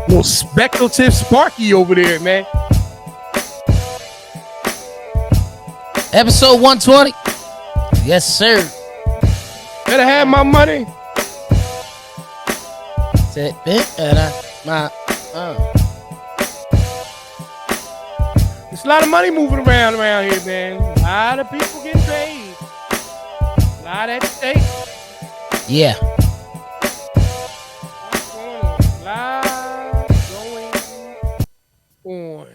Little speculative Sparky over there, man. Episode 120. Yes, sir. Better have my money. Said bit my There's a lot of money moving around here, man. A lot of people getting paid. A lot at stake. Yeah. What's going on? A lot going on.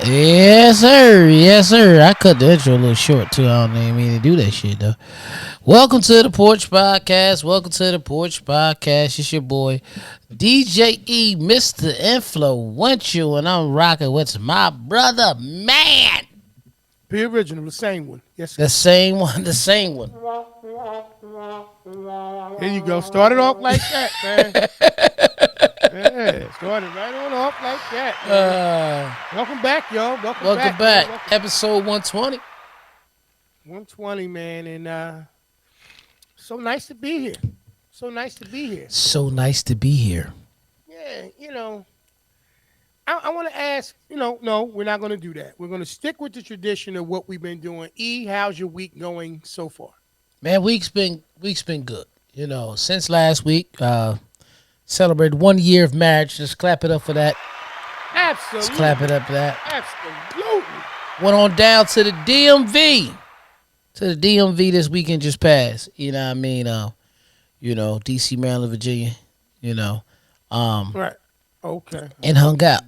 Yes, sir. Yes, sir. I cut the intro a little short too. I don't even mean to do that shit though. Welcome to the Porch Podcast. Welcome to the Porch Podcast. It's your boy DJ E, Mr. Influential, and I'm rocking with my brother, man. The original, the same one. Yes, sir. The same one. The same one. There you go. Started off like that, man. Yeah, started right on off like that. Welcome back, y'all. Welcome back. Man. Episode 120. 120, man, and so nice to be here. So nice to be here. So nice to be here. Yeah, I want to ask, no, we're not going to do that. We're going to stick with the tradition of what we've been doing. E, how's your week going so far? Man, week's been good. Since last week, celebrated 1 year of marriage. Just clap it up for that. Absolutely. Just clap it up for that. Absolutely. Went on down to the DMV. This weekend just passed. You know what I mean? DC, Maryland, Virginia. Right. Okay. And hung out.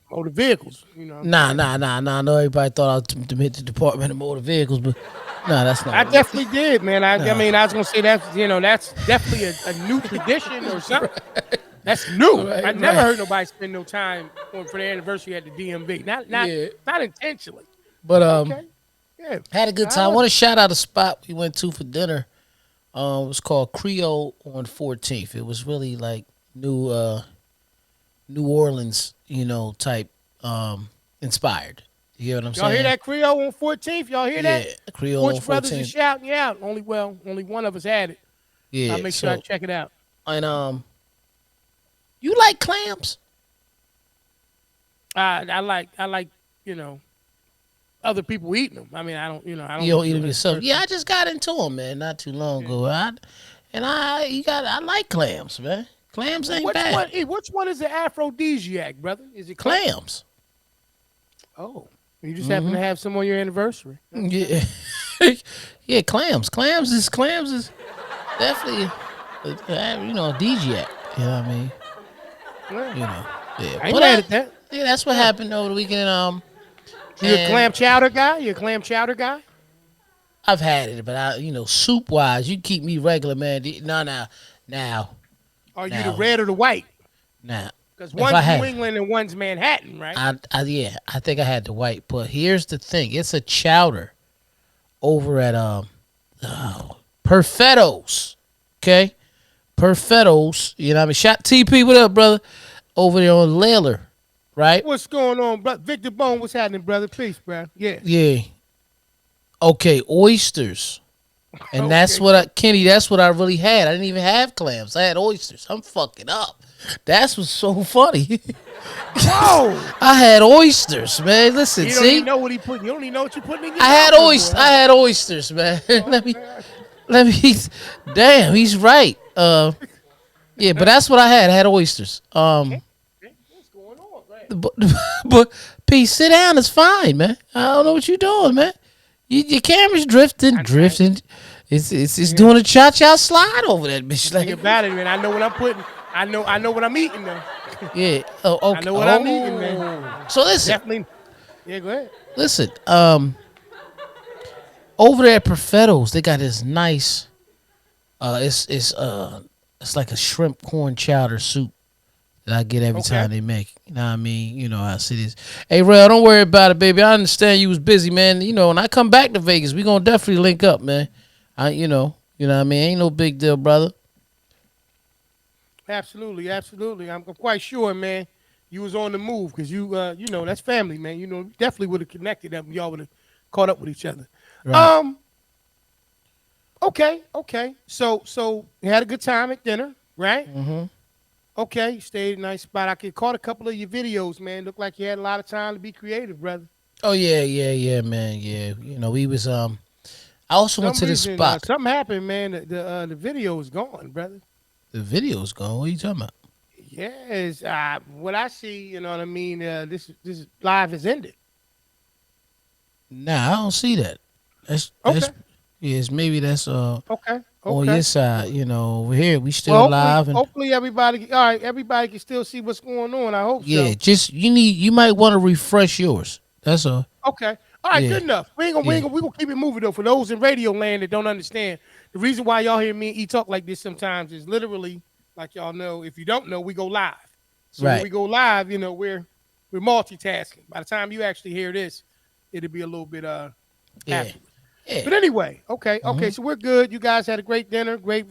Motor vehicles. Nah. I know everybody thought I was to hit the Department of Motor Vehicles, but that's not. I definitely did, man. I mean, I was gonna say that's definitely a new tradition or something. Right. That's new. I never heard nobody spend no time for their anniversary at the DMV. Not intentionally. But okay. Yeah. Had a good time. I want to shout out a spot we went to for dinner. It was called Creole on 14th. It was really like New Orleans, type inspired. You hear what I'm saying? Y'all hear that Creole on 14th? Y'all hear that? Yeah, Creole on 14th. Brothers is shouting you out. Only one of us had it. Yeah. I'll make sure I check it out. And you like clams? I like other people eating them. I mean, I don't. You don't eat them yourself. Yeah, I just got into them, man, not too long ago. I like clams, man. Clams ain't bad. Which one is the aphrodisiac, brother? Is it clams? Oh, you just happen to have some on your anniversary. Yeah, yeah. Clams is definitely aphrodisiac. You know what I mean? Yeah. Yeah. I ain't mad at that. Yeah, that's what happened over the weekend. You a clam chowder guy? You a clam chowder guy? I've had it, but soup wise, you keep me regular, man. Now. Are you the red or the white? Nah. Because one's New England and one's Manhattan, right? I think I had the white. But here's the thing: it's a chowder over at Perfetto's. Okay, Perfetto's. You know what I mean? Shot TP, what up, brother? Over there on Layler, right? What's going on, brother? Victor Bone, what's happening, brother? Peace, bro. Yeah. Yeah. Okay, oysters. And that's what that's what I really had. I didn't even have clams. I had oysters. I'm fucking up. That's what's so funny. Whoa! I had oysters, man. Listen, you see? Don't even know what he put. You don't even know what you putting in your I had oysters, man. Let me. Damn, he's right. Yeah, but that's what I had. I had oysters. What's going on, right? But P, sit down. It's fine, man. I don't know what you're doing, man. Your camera's drifting. It's doing a cha-cha slide over that bitch. Think about it, man. I know what I'm putting. I know what I'm eating though. Yeah. Oh, okay. I know what I'm eating, man. So listen. Definitely. Yeah, go ahead. Listen. Over there at Perfetto's, they got this nice. It's like a shrimp corn chowder soup that I get every time they make it. You know what I mean? You know how it is. Hey, Rel, don't worry about it, baby. I understand you was busy, man. When I come back to Vegas, we gonna definitely link up, man. You know what I mean? Ain't no big deal, brother. Absolutely. I'm quite sure, man. You was on the move because that's family, man. Definitely would have connected up. Y'all would have caught up with each other. Right. Okay. So you had a good time at dinner. right? Mm-hmm. Okay, you stayed in a nice spot. I could caught a couple of your videos, man. Looked like you had a lot of time to be creative, brother. Oh yeah, yeah, yeah, man. Yeah, we was I also went Some to this reason, spot. something happened, man. The video is gone, brother. The video's gone. What are you talking about? Yes, what I see, you know what I mean. This live has ended. Nah, I don't see that. That's Okay, yes, maybe that's okay, on your okay. side. Over here we Well, still live and hopefully everybody, all right, everybody can still see what's going on. I hope yeah, so. just you might want to refresh yours. That's all. Okay. All right, Yeah, good enough. yeah, We gonna keep it moving though. For those in radio land that don't understand, the reason why y'all hear me and E talk like this sometimes is literally, like y'all know, if you don't know, we go live. So when right. we go live, we're multitasking. By the time you actually hear this, it'll be a little bit Yeah, afterwards. yeah. But anyway, okay, Hmm. so we're good. You guys had a great dinner, great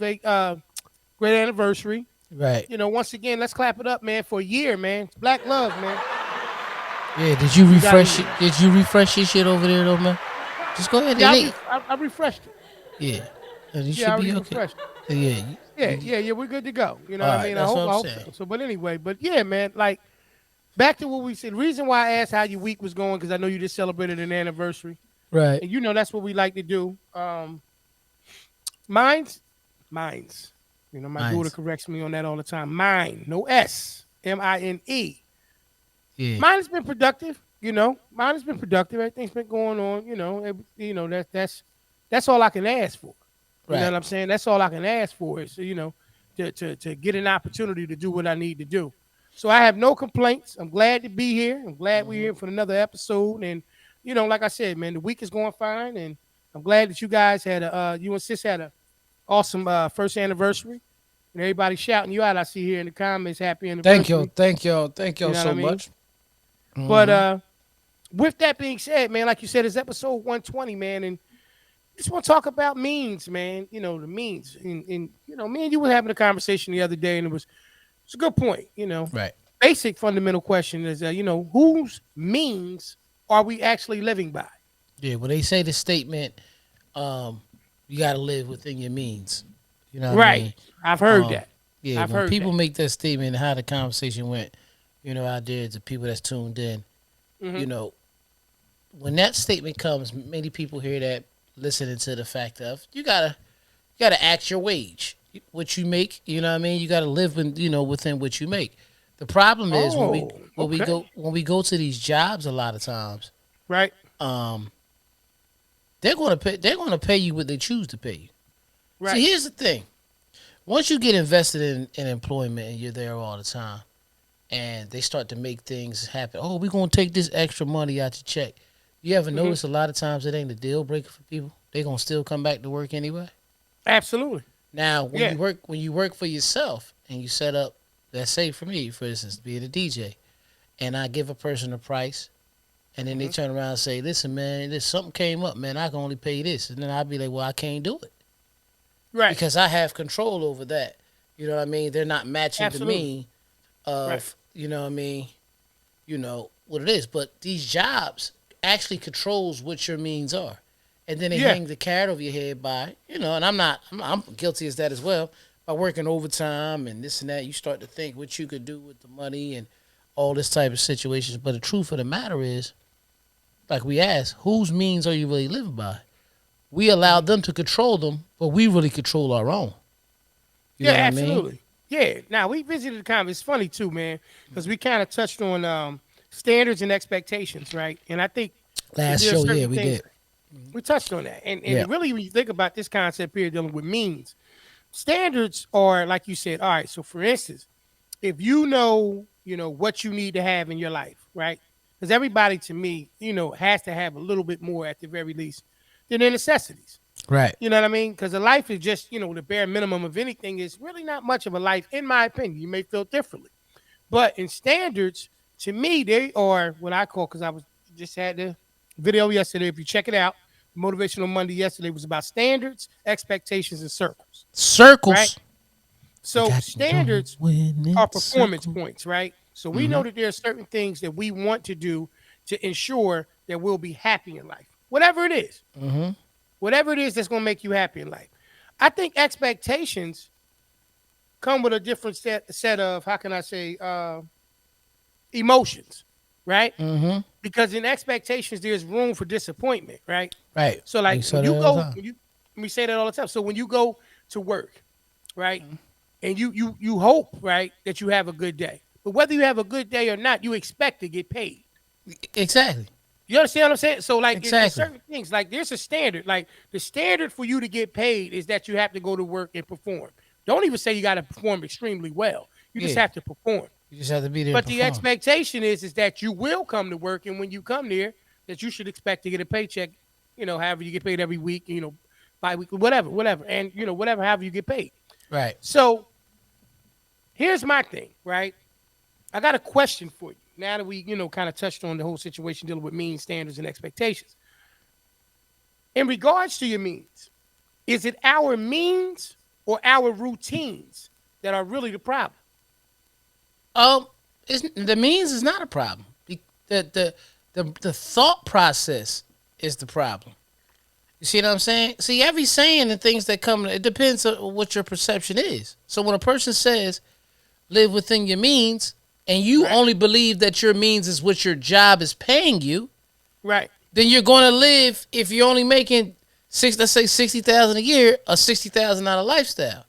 anniversary. Right. Once again, let's clap it up, man, for a year, man. It's Black Love, man. Yeah. Did you We got a refresh it? year. Did you refresh your shit over there though, man? Just go ahead. Yeah, It ain't. I refreshed it. Yeah, and you Yeah, I should already be okay. refreshed it. Yeah. Yeah, we're good to go. You know All what I right. mean? That's what I I'm hope saying. so. So, but anyway, but yeah, man, like back to what we said. The reason why I asked how your week was going because I know you just celebrated an anniversary, Right. and that's what we like to do. Mine's, mine's. My daughter Mine's. corrects me on that all the time. Mine, no S, Mine. Yeah. Mine has been productive. Mine has been productive. Everything's been going on. That's all I can ask for. You know Right. what I'm saying? That's all I can ask for is to get an opportunity to do what I need to do. So I have no complaints. I'm glad to be here. I'm glad we're Hmm. here for another episode. And like I said, man, the week is going fine. And I'm glad that you guys had you and sis had a awesome first anniversary. And everybody shouting you out. I see here in the comments, happy Thank you. anniversary. Thank you. Thank You you know what so I mean? much. But Hmm. with that being said, man, like you said, it's episode 120, man, and just want to talk about means, man. The means, and me and you were having a conversation the other day, and it's a good point. Right. Basic fundamental question is, whose means are we actually living by? Yeah. When they say the statement, um, you got to live within your means. You know what I Right. mean? I've heard Um, that. yeah. I've When heard people that. make that statement, how the conversation went, out there to people that's tuned in, Hmm. you know, when that statement comes, many people hear that listening to the fact of you gotta act your wage, what you make. You know what I mean? You gotta live within what you make. The problem is when we Oh, when we okay. go when we go to these jobs, a lot of times, Right. um, they're gonna pay you what they choose to pay you. See, Right. here's the thing: once you get invested in employment and you're there all the time, and they start to make things happen. Oh, we're gonna take this extra money out your check. You ever Hmm. notice a lot of times it ain't a deal breaker for people? They gonna still come back to work anyway. Absolutely. Now, Yeah. when you work for yourself and you set up, let's say for me, for instance, being a DJ, and I give a person a price, and then they Hmm. turn around and say, "Listen, man, this something came up, man. I can only pay this," and then I'd be like, "Well, I can't do it Right. because I have control over that." You know what I mean? They're not matching to Absolutely. me Right. of what I mean. What it is, but these jobs actually controls what your means are, and then they Yeah. hang the carrot over your head by and I'm guilty as that as well. By working overtime and this and that, you start to think what you could do with the money and all this type of situations. But the truth of the matter is, like we asked, whose means are you really living by? We Hmm. allowed them to control them, but we really control our own. You Yeah. know what I mean? Absolutely. Yeah. Now we visited the comment. It's funny too, man, because we kind of touched on standards and expectations, right? And I think that Last there are show, yeah, certain we things did. we touched on that, Yeah, and really when you think about this concept here dealing with means, standards are like you said. All right. So for instance, if what you need to have in your life, right? Because everybody to me, has to have a little bit more at the very least than their necessities. right. You know what I mean? Because a life is just, the bare minimum of anything is really not much of a life, in my opinion. You may feel differently. But in standards, to me, they are what I call, because I was just had the video yesterday. If you check it out, Motivational Monday yesterday was about standards, expectations, and circles, right? Circles. We So got to know standards when are it's performance circle. points, right? So we Mm-hmm. know that there are certain things that we want to do to ensure that we'll be happy in life, whatever it is, that's going to make you happy in life. I think expectations come with a different set of, how can I say, emotions, right? Mm-hmm. Because in expectations, there's room for disappointment, right? Right. So We like saw when that you all the go, time. we say that all the time. So when you go to work, right, and you hope, right, that you have a good day, but whether you have a good day or not, you expect to get paid. Exactly. You understand what I'm saying? So like it's Exactly. certain things. Like there's a standard. Like the standard for you to get paid is that you have to go to work and perform. Don't even say you got to perform extremely well. You just Yeah. have to perform. You just have to be there and But the perform. expectation is that you will come to work, and when you come there, that you should expect to get a paycheck. However you get paid every week. Bi-weekly, whatever, and whatever, however you get paid. Right. So here's my thing, right? I got a question for you. Now that we, kind of touched on the whole situation dealing with means, standards, and expectations. In regards to your means, is it our means or our routines that are really the problem? Um, the means is not a problem. The thought process is the problem. You see what I'm saying? See, every saying and things that come, it depends on what your perception is. So when a person says live within your means, and you Right. only believe that your means is what your job is paying you, Right. then you're going to live, if you're only making let's say 60,000 a year, a $60,000 lifestyle.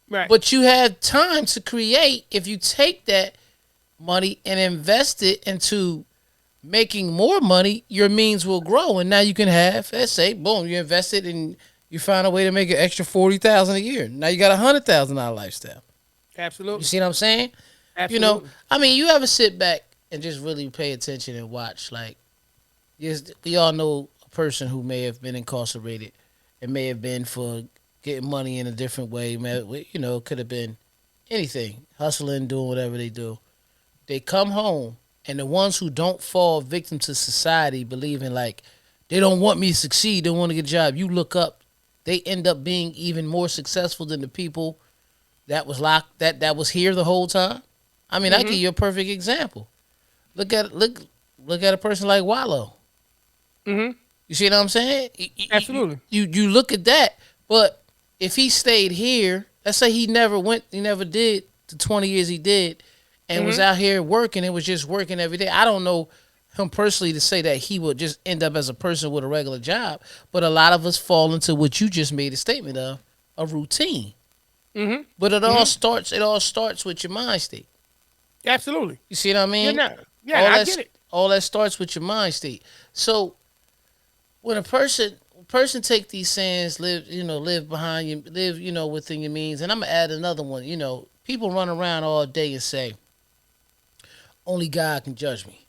Right. But you have time to create if you take that money and invest it into making more money, your means will grow, and now you can have, let's say, boom, you invest it and you find a way to make an extra 40,000 a year. Now you got $100,000 lifestyle. Absolutely. You see what I'm saying? Absolutely. I mean, you ever sit back and just really pay attention and watch? Like, yes, we all know a person who may have been incarcerated. It may have been for getting money in a different way. It could have been anything, hustling, doing whatever they do. They come home, and the ones who don't fall victim to society, believing like they don't want me to succeed, they want to get a job. You look up, they end up being even more successful than the people that was locked that was here the whole time. I mean, I give you a perfect example. Look at a person like Wallow. Mm-hmm. You see what I'm saying? Absolutely. You look at that, but if he stayed here, let's say he never did the 20 years he did, and was out here working, it was just working every day. I don't know him personally to say that he would just end up as a person with a regular job, but a lot of us fall into what you just made a statement of, a routine. Mm-hmm. But it all starts with your mind state. Absolutely. You see what I mean? I get it. All that starts with your mind state. So when a person take these sayings, live behind you, live, within your means, and I'm gonna add another one. People run around all day and say, only God can judge me.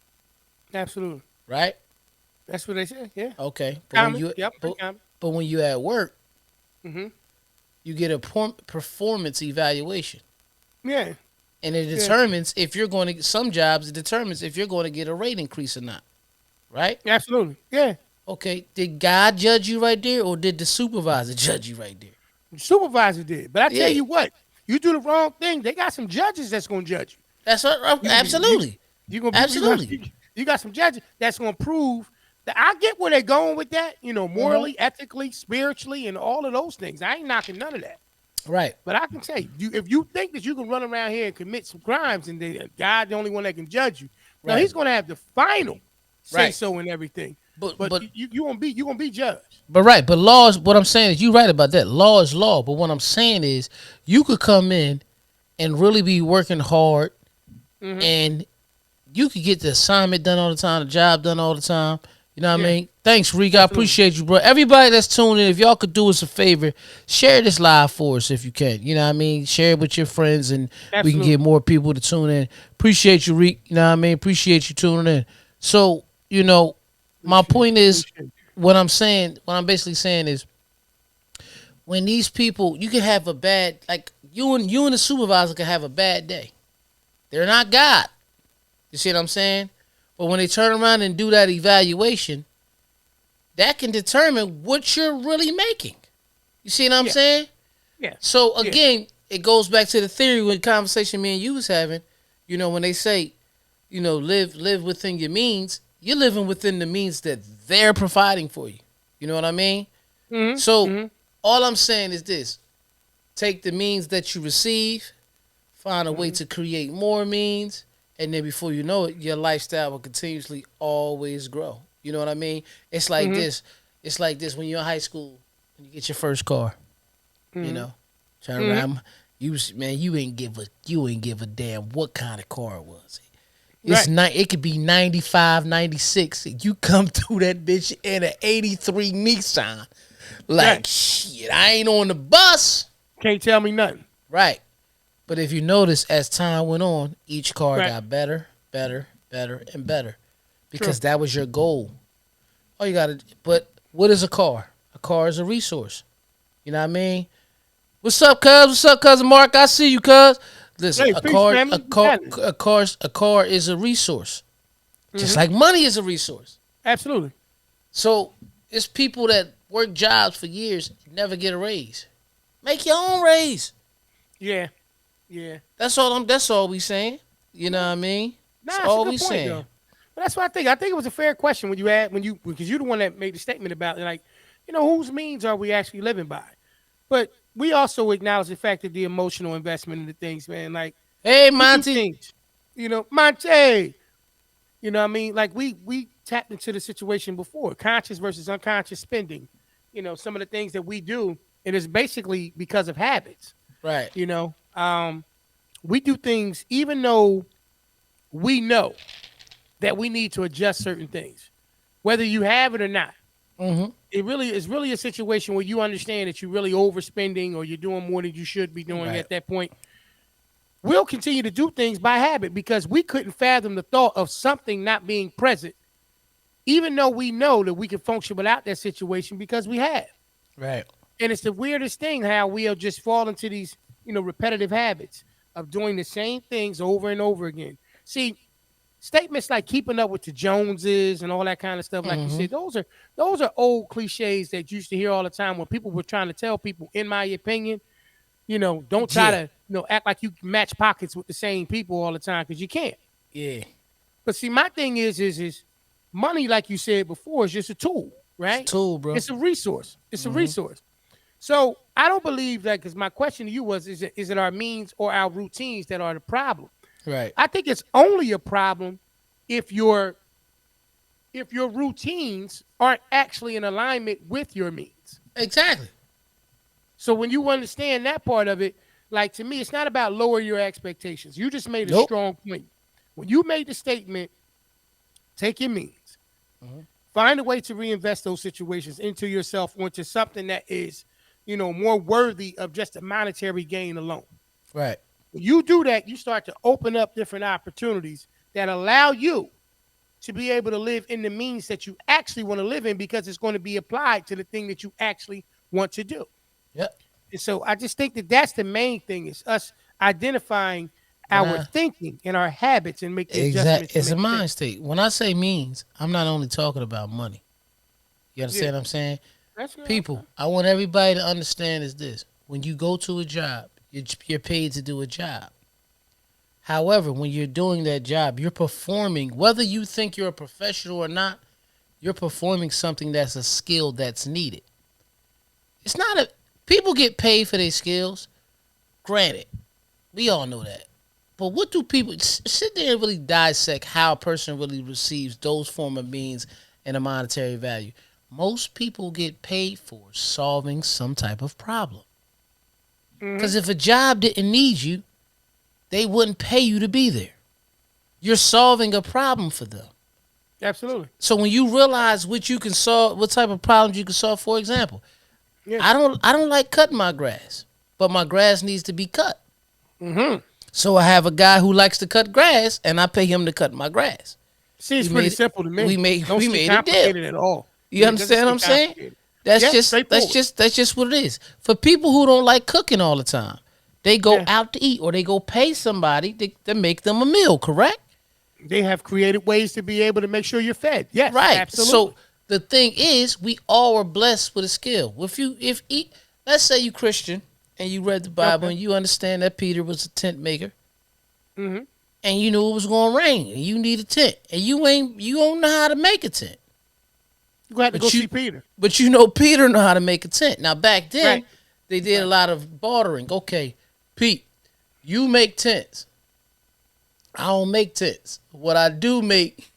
Absolutely. Right? That's what they say. Yeah. Okay. Common. But when you at work, Mm-hmm. you get a performance evaluation. Yeah. And it determines if you're going to get some jobs. It determines if you're going to get a rate increase or not. Right? Absolutely. Yeah. Okay. Did God judge you right there, or did the supervisor judge you right there? The supervisor did. But I tell Yeah. you what, you do the wrong thing, they got some judges that's gonna judge you. That's right. Absolutely. Absolutely. You got some judges that's gonna prove that. I get where they're going with that, morally, ethically, spiritually, and all of those things. I ain't knocking none of that. Right. But I can say, if you think that you can run around here and commit some crimes and God the only one that can judge you, now he's gonna have the final say so and everything. But you won't be judged. But laws. What I'm saying is, you're right about that. Law is law. But what I'm saying is, you could come in and really be working hard, and you could get the assignment done all the time, the job done all the time. You know what I mean? Thanks, Reek. I appreciate you, bro. Everybody that's tuning in, if y'all could do us a favor, share this live for us if you can. You know what I mean? Share it with your friends, and we can get more people to tune in. Appreciate you, Reek. You know what I mean? Appreciate you tuning in. So, my point is, what I'm basically saying is, when these people, you can have a bad, like you and the supervisor can have a bad day. They're not God. You see what I'm saying? But when they turn around and do that evaluation, that can determine what you're really making. You see what I'm saying? Yeah. So again, it goes back to the theory when conversation me and you was having. When they say, live within your means, you're living within the means that they're providing for you. You know what I mean? Mm-hmm. So all I'm saying is this: take the means that you receive, find a way to create more means, and then before you know it, your lifestyle will continuously always grow. You know what I mean? It's like this. It's like this when you're in high school and you get your first car. You know, trying around. You ain't give a damn what kind of car it was. It's it could be 95, 96. You come through that bitch in an 83 Nissan. Like, shit, I ain't on the bus. Can't tell me nothing. Right. But if you notice, as time went on, each car got better, better, better, and better. Because that was your goal. Oh, you gotta. But what is a car? A car is a resource. You know what I mean? What's up, cuz? What's up, cousin Mark? I see you, cuz. Listen, a car is a resource. Just like money is a resource. Absolutely. So it's people that work jobs for years, never get a raise. Make your own raise. Yeah. That's all we saying. You know what I mean? That's all we we saying. Though. But that's what I think. I think it was a fair question because you're the one that made the statement about like, whose means are we actually living by? But we also acknowledge the fact that the emotional investment in the things, man. Like, hey, Monty. Things, Monty. You know what I mean? Like we tapped into the situation before, conscious versus unconscious spending. Some of the things that we do, and it's basically because of habits. Right. We do things even though we know that we need to adjust certain things, whether you have it or not. Mm-hmm. It's really a situation where you understand that you're really overspending or you're doing more than you should be doing at that point. We'll continue to do things by habit because we couldn't fathom the thought of something not being present, even though we know that we can function without that situation because we have. Right. And it's the weirdest thing how we'll just fall into these, repetitive habits of doing the same things over and over again. See, statements like keeping up with the Joneses and all that kind of stuff, like you said, those are old cliches that you used to hear all the time when people were trying to tell people, in my opinion, don't try to, act like you match pockets with the same people all the time because you can't. Yeah. But see, my thing is money, like you said before, is just a tool, right? It's a tool, bro. It's a resource. It's a resource. So I don't believe that because my question to you was, is it our means or our routines that are the problem? Right. I think it's only a problem if your routines aren't actually in alignment with your means. Exactly. So when you understand that part of it, like to me, it's not about lower your expectations. You just made a strong point. When you made the statement, take your means, find a way to reinvest those situations into yourself or into something that is, more worthy of just a monetary gain alone. Right. When you do that, you start to open up different opportunities that allow you to be able to live in the means that you actually want to live in because it's going to be applied to the thing that you actually want to do. Yep. And so I just think that that's the main thing is us identifying our thinking and our habits and make the adjustments. It's a mind state. When I say means, I'm not only talking about money. You understand what I'm saying? People, I want everybody to understand is this. When you go to a job, you're paid to do a job. However, when you're doing that job, you're performing, whether you think you're a professional or not, you're performing something that's a skill that's needed. It's not people get paid for their skills. Granted, we all know that. But what do people sit there and really dissect how a person really receives those form of means and a monetary value? Most people get paid for solving some type of problem. Because if a job didn't need you, they wouldn't pay you to be there. You're solving a problem for them. Absolutely. So when you realize what you can solve, what type of problems you can solve, for example, I don't like cutting my grass, but my grass needs to be cut. So I have a guy who likes to cut grass, and I pay him to cut my grass. Seems pretty simple to me. We made a deal. At all. You understand what I'm saying? That's just what it is. For people who don't like cooking all the time, they go out to eat or they go pay somebody to make them a meal, correct? They have created ways to be able to make sure you're fed. Yes, right. Absolutely. So the thing is, we all are blessed with a skill. Let's say you Christian and you read the Bible and you understand that Peter was a tent maker, and you knew it was going to rain and you need a tent and you don't know how to make a tent. You have to go see Peter. But you know Peter know how to make a tent. Now back then, They did a lot of bartering. Okay, Pete, you make tents. I don't make tents. What I do make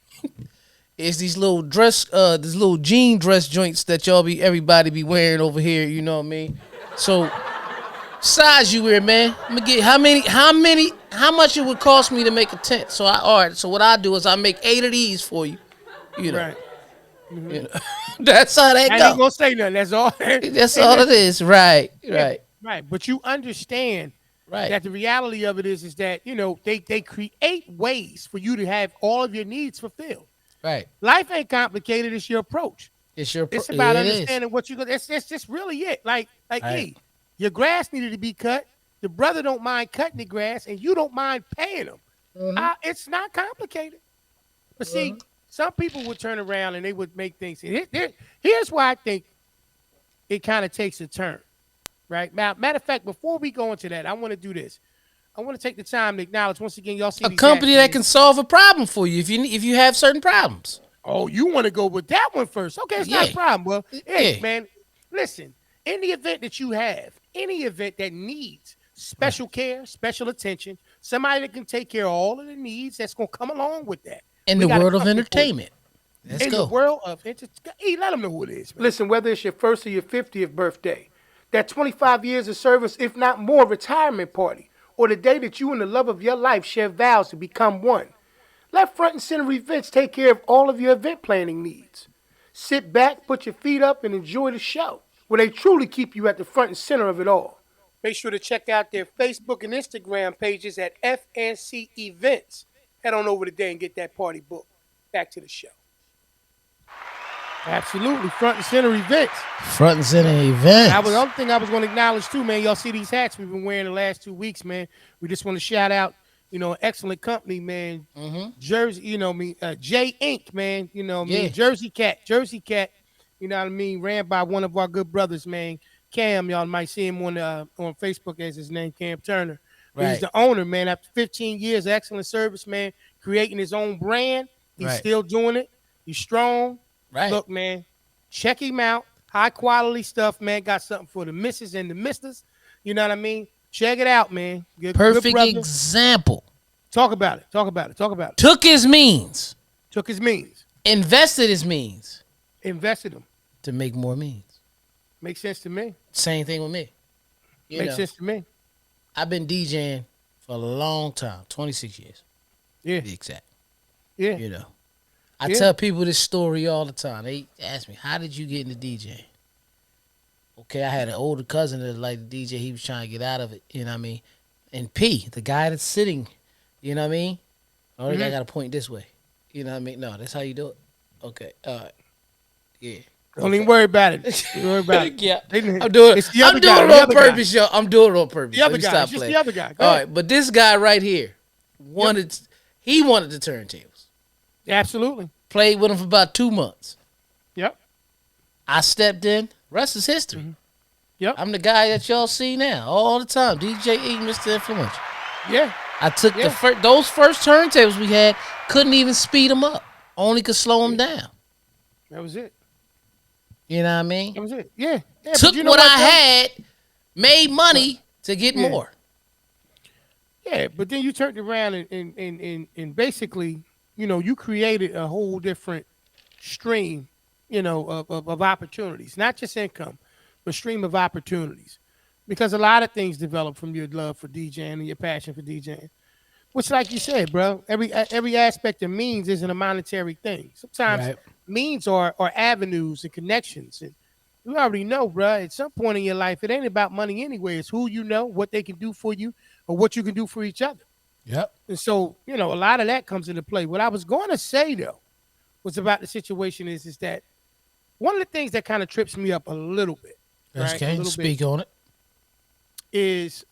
is these little these little jean dress joints that everybody be wearing over here. You know what I mean? So size you wear, man. I'm gonna get how much it would cost me to make a tent. All right. So what I do is I make 8 of these for you. You know, Right. you know. That's how that I ain't go. gonna say nothing. That's all. That's all it is. Right. Yeah, Right. right. But you understand Right. that the reality of it is that they create ways for you to have all of your needs fulfilled. Right. Life ain't complicated. It's your approach. It's about It is. understanding what you go. That's just really it. Like, Right. hey, your grass needed to be cut. The brother don't mind cutting the grass, and you don't mind paying him. It's not complicated. But see, some people would turn around and they would make things. Here's why I think it kind of takes a turn. Right now, matter of fact, before we go into that, I want to do this. I want to take the time to acknowledge once again. Y'all see A these company that hats, can solve a problem for you if you have certain problems. Oh, you want to go with that one first? Okay, it's not a problem. Well, hey, Yeah. man, listen. In the event that you have any event that needs special care, special attention, somebody that can take care of all of the needs that's going to come along with that. In We the got a world of company for it. entertainment. Let's In go. the world of entertainment, let them know who it is. Man. Listen, whether it's your first or your 50th birthday, that 25 years of service, if not more, retirement party, or the day that you and the love of your life share vows to become one. Let Front and Center Events take care of all of your event planning needs. Sit back, put your feet up, and enjoy the show, where they truly keep you at the front and center of it all. Make sure to check out their Facebook and Instagram pages at FNC Events. Head on over today and get that party booked. Back to the show. Absolutely, Front and Center Events. Front and Center Events. That was the other thing I was going to acknowledge too, man. Y'all see these hats we've been wearing the last 2 weeks, man. We just want to shout out, excellent company, man. Jersey, J Inc., man. Jersey Cat. You know what I mean? Ran by one of our good brothers, man. Cam, y'all might see him on Facebook as his name, Cam Turner. But he's the owner, man. After 15 years of excellent service, man, creating his own brand, he's still doing it. He's strong. Right. Look, man, check him out. High quality stuff, man. Got something for the misses and the misters. You know what I mean? Check it out, man. Perfect example. Talk about it. Took his means. Invested his means. Invested them. To make more means. Makes sense to me. Same thing with me. Makes sense to me. I've been DJing for a long time, 26 years. Yeah. To be exact. Yeah. I tell people this story all the time. They ask me, how did you get into DJing? Okay, I had an older cousin that liked the DJ. He was trying to get out of it, you know what I mean? And P, the guy that's sitting, you know what I mean? I got to point this way. You know what I mean? No, that's how you do it. Okay, all right. Yeah. Don't even worry about it. Yeah. I'm doing it on purpose, yo. I'm doing it on purpose. The other guy. It's just the other guy. All right, but this guy right here wanted the turntables. Absolutely. Played with him for about 2 months. Yep. I stepped in. Rest is history. Yep. I'm the guy that y'all see now all the time. DJ E, Mr. Influential. Yeah. I took those first turntables we had, couldn't even speed them up. Only could slow them down. That was it. You know what I mean? That was it. Yeah. Took what I had, made money to get more. Yeah, but then you turned around and basically, you created a whole different stream, of opportunities, not just income, but stream of opportunities. Because a lot of things develop from your love for DJing and your passion for DJing. Which, like you said, bro, every aspect of means isn't a monetary thing. Sometimes means are avenues and connections. And you already know, bro, at some point in your life, it ain't about money anyway. It's who you know, what they can do for you, or what you can do for each other. Yep. And so, a lot of that comes into play. What I was going to say, though, was about the situation is that one of the things that kind of trips me up a little bit. Okay, speak on it. Is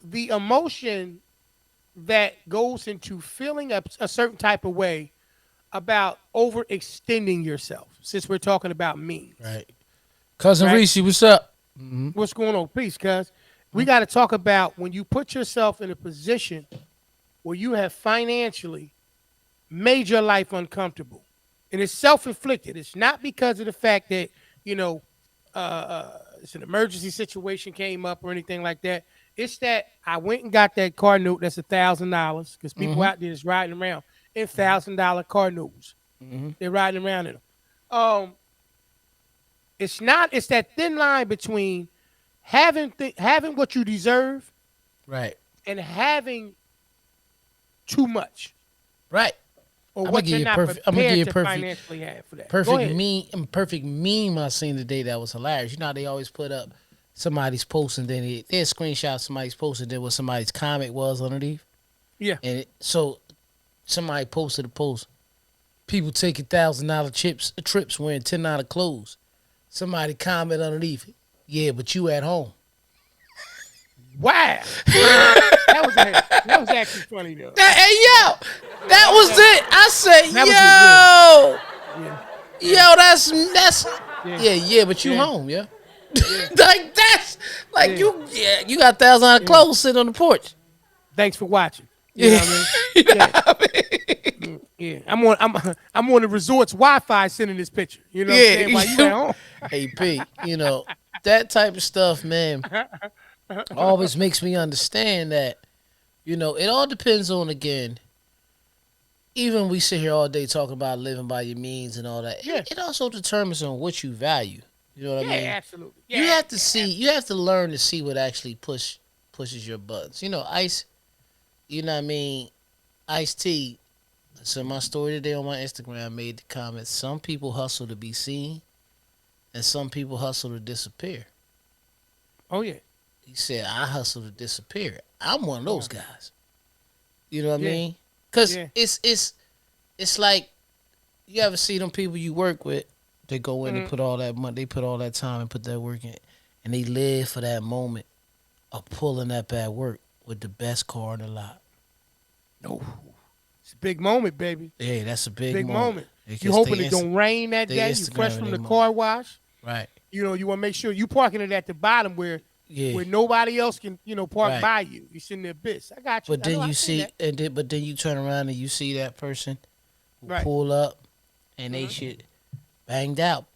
the emotion that goes into feeling a certain type of way about overextending yourself, since we're talking about means. Right. Cousin Reese, what's up? Mm-hmm. What's going on? Peace, cuz. We got to talk about when you put yourself in a position where you have financially made your life uncomfortable. And it's self-inflicted. It's not because of the fact that, it's an emergency situation came up or anything like that. It's that I went and got that car note that's $1,000 because people out there is riding around in $1,000 car notes. They're riding around in them. Um, it's not. It's that thin line between having what you deserve, right, and having too much, right. or I'm gonna what give you're you not perfect. I'm gonna give prepared you to perfect. financially have for that. Go Perfect ahead. perfect meme I seen today that was hilarious. You know how they always put up somebody's post and then they screenshot somebody's post and then what somebody's comment was underneath. Yeah. And so somebody posted a post. People taking $1,000 trips wearing $10 clothes. Somebody comment underneath. Yeah, but you at home. Wow. That was actually funny though. Hey yo, that was it. I said, That was it. Yeah. yo, that's yeah, but you Yeah. home, yeah. Yeah. Like that's like Yeah. you got $1,000 clothes sitting on the porch. Thanks for watching. You know what I mean? You know Yeah. what I mean? Yeah. I'm on the resort's Wi-Fi sending this picture. You know what I'm saying? While you at home. Hey P, that type of stuff, man, always makes me understand that, it all depends on, again, even we sit here all day talking about living by your means and all that. Yeah. It also determines on what you value. You know what I mean? Absolutely. Yeah, You have to see. You have to learn to see what actually pushes your buttons. Ice. You know what I mean? Ice T. So my story today on my Instagram made the comment: some people hustle to be seen, and some people hustle to disappear. Oh yeah. He said, "I hustle to disappear. I'm one of those guys." You know what I Yeah. mean? Because Yeah. it's like, you ever see them people you work with? They go in and put all that money, they put all that time and put that work in, and they live for that moment of pulling up at work with the best car in the lot. No. It's a big moment, baby. Yeah, that's a big moment. Because You hoping it don't rain that they day. You Instagram fresh it, from they the moment. car wash. Right. You want to make sure you parking it at the bottom where nobody else can park by you. You sitting there, bitch. I got you. But then you see, but then you turn around and you see that person who pull up and they shit banged out,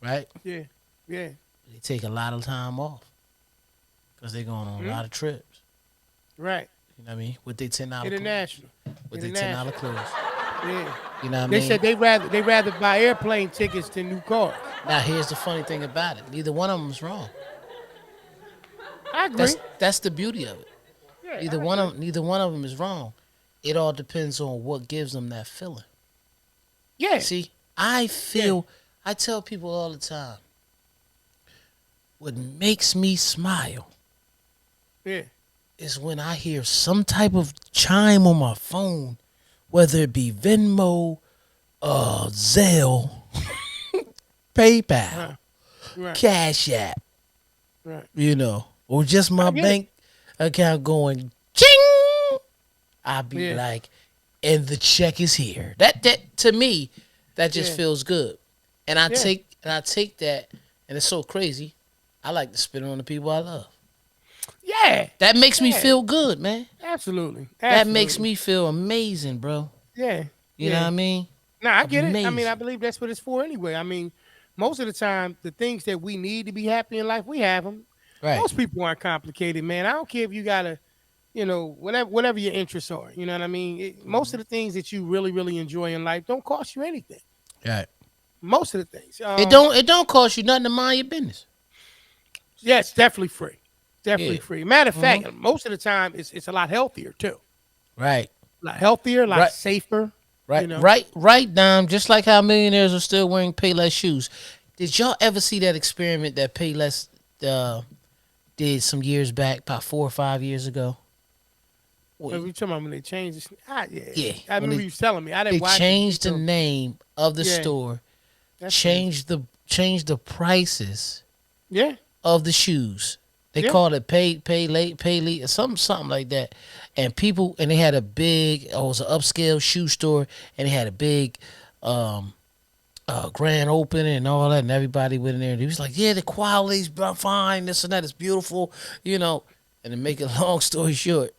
right? Yeah. They take a lot of time off because they're going on a lot of trips. Right. You know what I mean? With their $10 International. With their $10 clothes. Yeah. You know what I mean? They said they rather buy airplane tickets than new cars. Now here's the funny thing about it: neither one of them is wrong. I agree. That's the beauty of it. Yeah, Neither one of them is wrong. It all depends on what gives them that feeling. Yeah. See, I tell people all the time, what makes me smile is when I hear some type of chime on my phone, whether it be Venmo, Zelle, PayPal, Cash App, or just my bank account going ching. I'll be like, and the check is here. That to me, that just feels good. And I take that, and it's so crazy. I like to spit it on the people I love. Yeah. That makes me feel good, man. Absolutely. That makes me feel amazing, bro. Yeah. You know what I mean? No, I get Amazing. it. I mean, I believe that's what it's for anyway. I mean, most of the time, the things that we need to be happy in life, we have them. Right. Most people aren't complicated, man. I don't care if you got to, whatever your interests are. You know what I mean? Most of the things that you really, really enjoy in life don't cost you anything. Right. Most of the things. It don't cost you nothing to mind your business. Yeah, it's definitely free. Definitely free. Matter of fact, most of the time, it's a lot healthier, too. Right. A lot healthier, a lot safer. Right. Right, Dom. Just like how millionaires are still wearing Payless shoes. Did y'all ever see that experiment that Payless did some years back, about 4 or 5 years ago? What are you talking about when they changed this? Yeah. I remember you telling me. I didn't watch it. They changed the name of the store, changed the prices of the shoes. They called it pay late, or something like that. And they had a big, it was an upscale shoe store, and they had a big grand opening and all that, and everybody went in there, and he was like, yeah, the quality's fine, this and that, it's beautiful, And to make a long story short,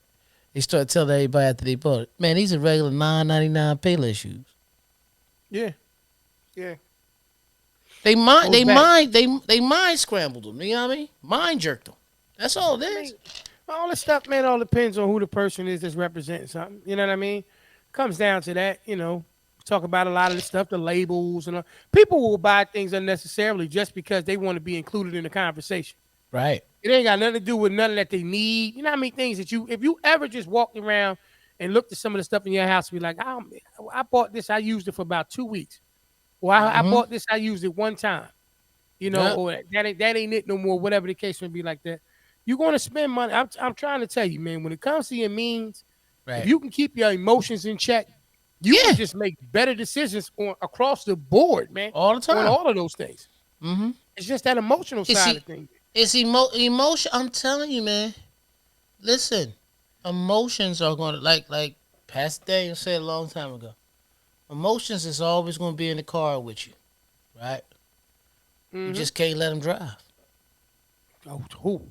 they started telling everybody after they bought it, man, these are regular $9.99 Payless shoes. Yeah. Yeah. They mind scrambled them. You know what I mean? Mind jerked them. That's all it is. All this stuff, man, all depends on who the person is that's representing something. You know what I mean? Comes down to that, talk about a lot of the stuff, the labels and all. People will buy things unnecessarily just because they want to be included in the conversation. Right. It ain't got nothing to do with nothing that they need. You know how many things that if you ever just walked around and looked at some of the stuff in your house, be like, I bought this, I used it for about 2 weeks. Or I bought this, I used it one time. Or that ain't it no more, whatever the case may be like that. You're going to spend money. I'm trying to tell you, man, when it comes to your means, if you can keep your emotions in check, you can just make better decisions across the board, man. All the time. On all of those things. Mm-hmm. It's just that emotional side of things. It's emotion. I'm telling you, man. Listen, emotions are going to, like Pastor Daniel said a long time ago, emotions is always going to be in the car with you, right? Mm-hmm. You just can't let them drive. Oh, who?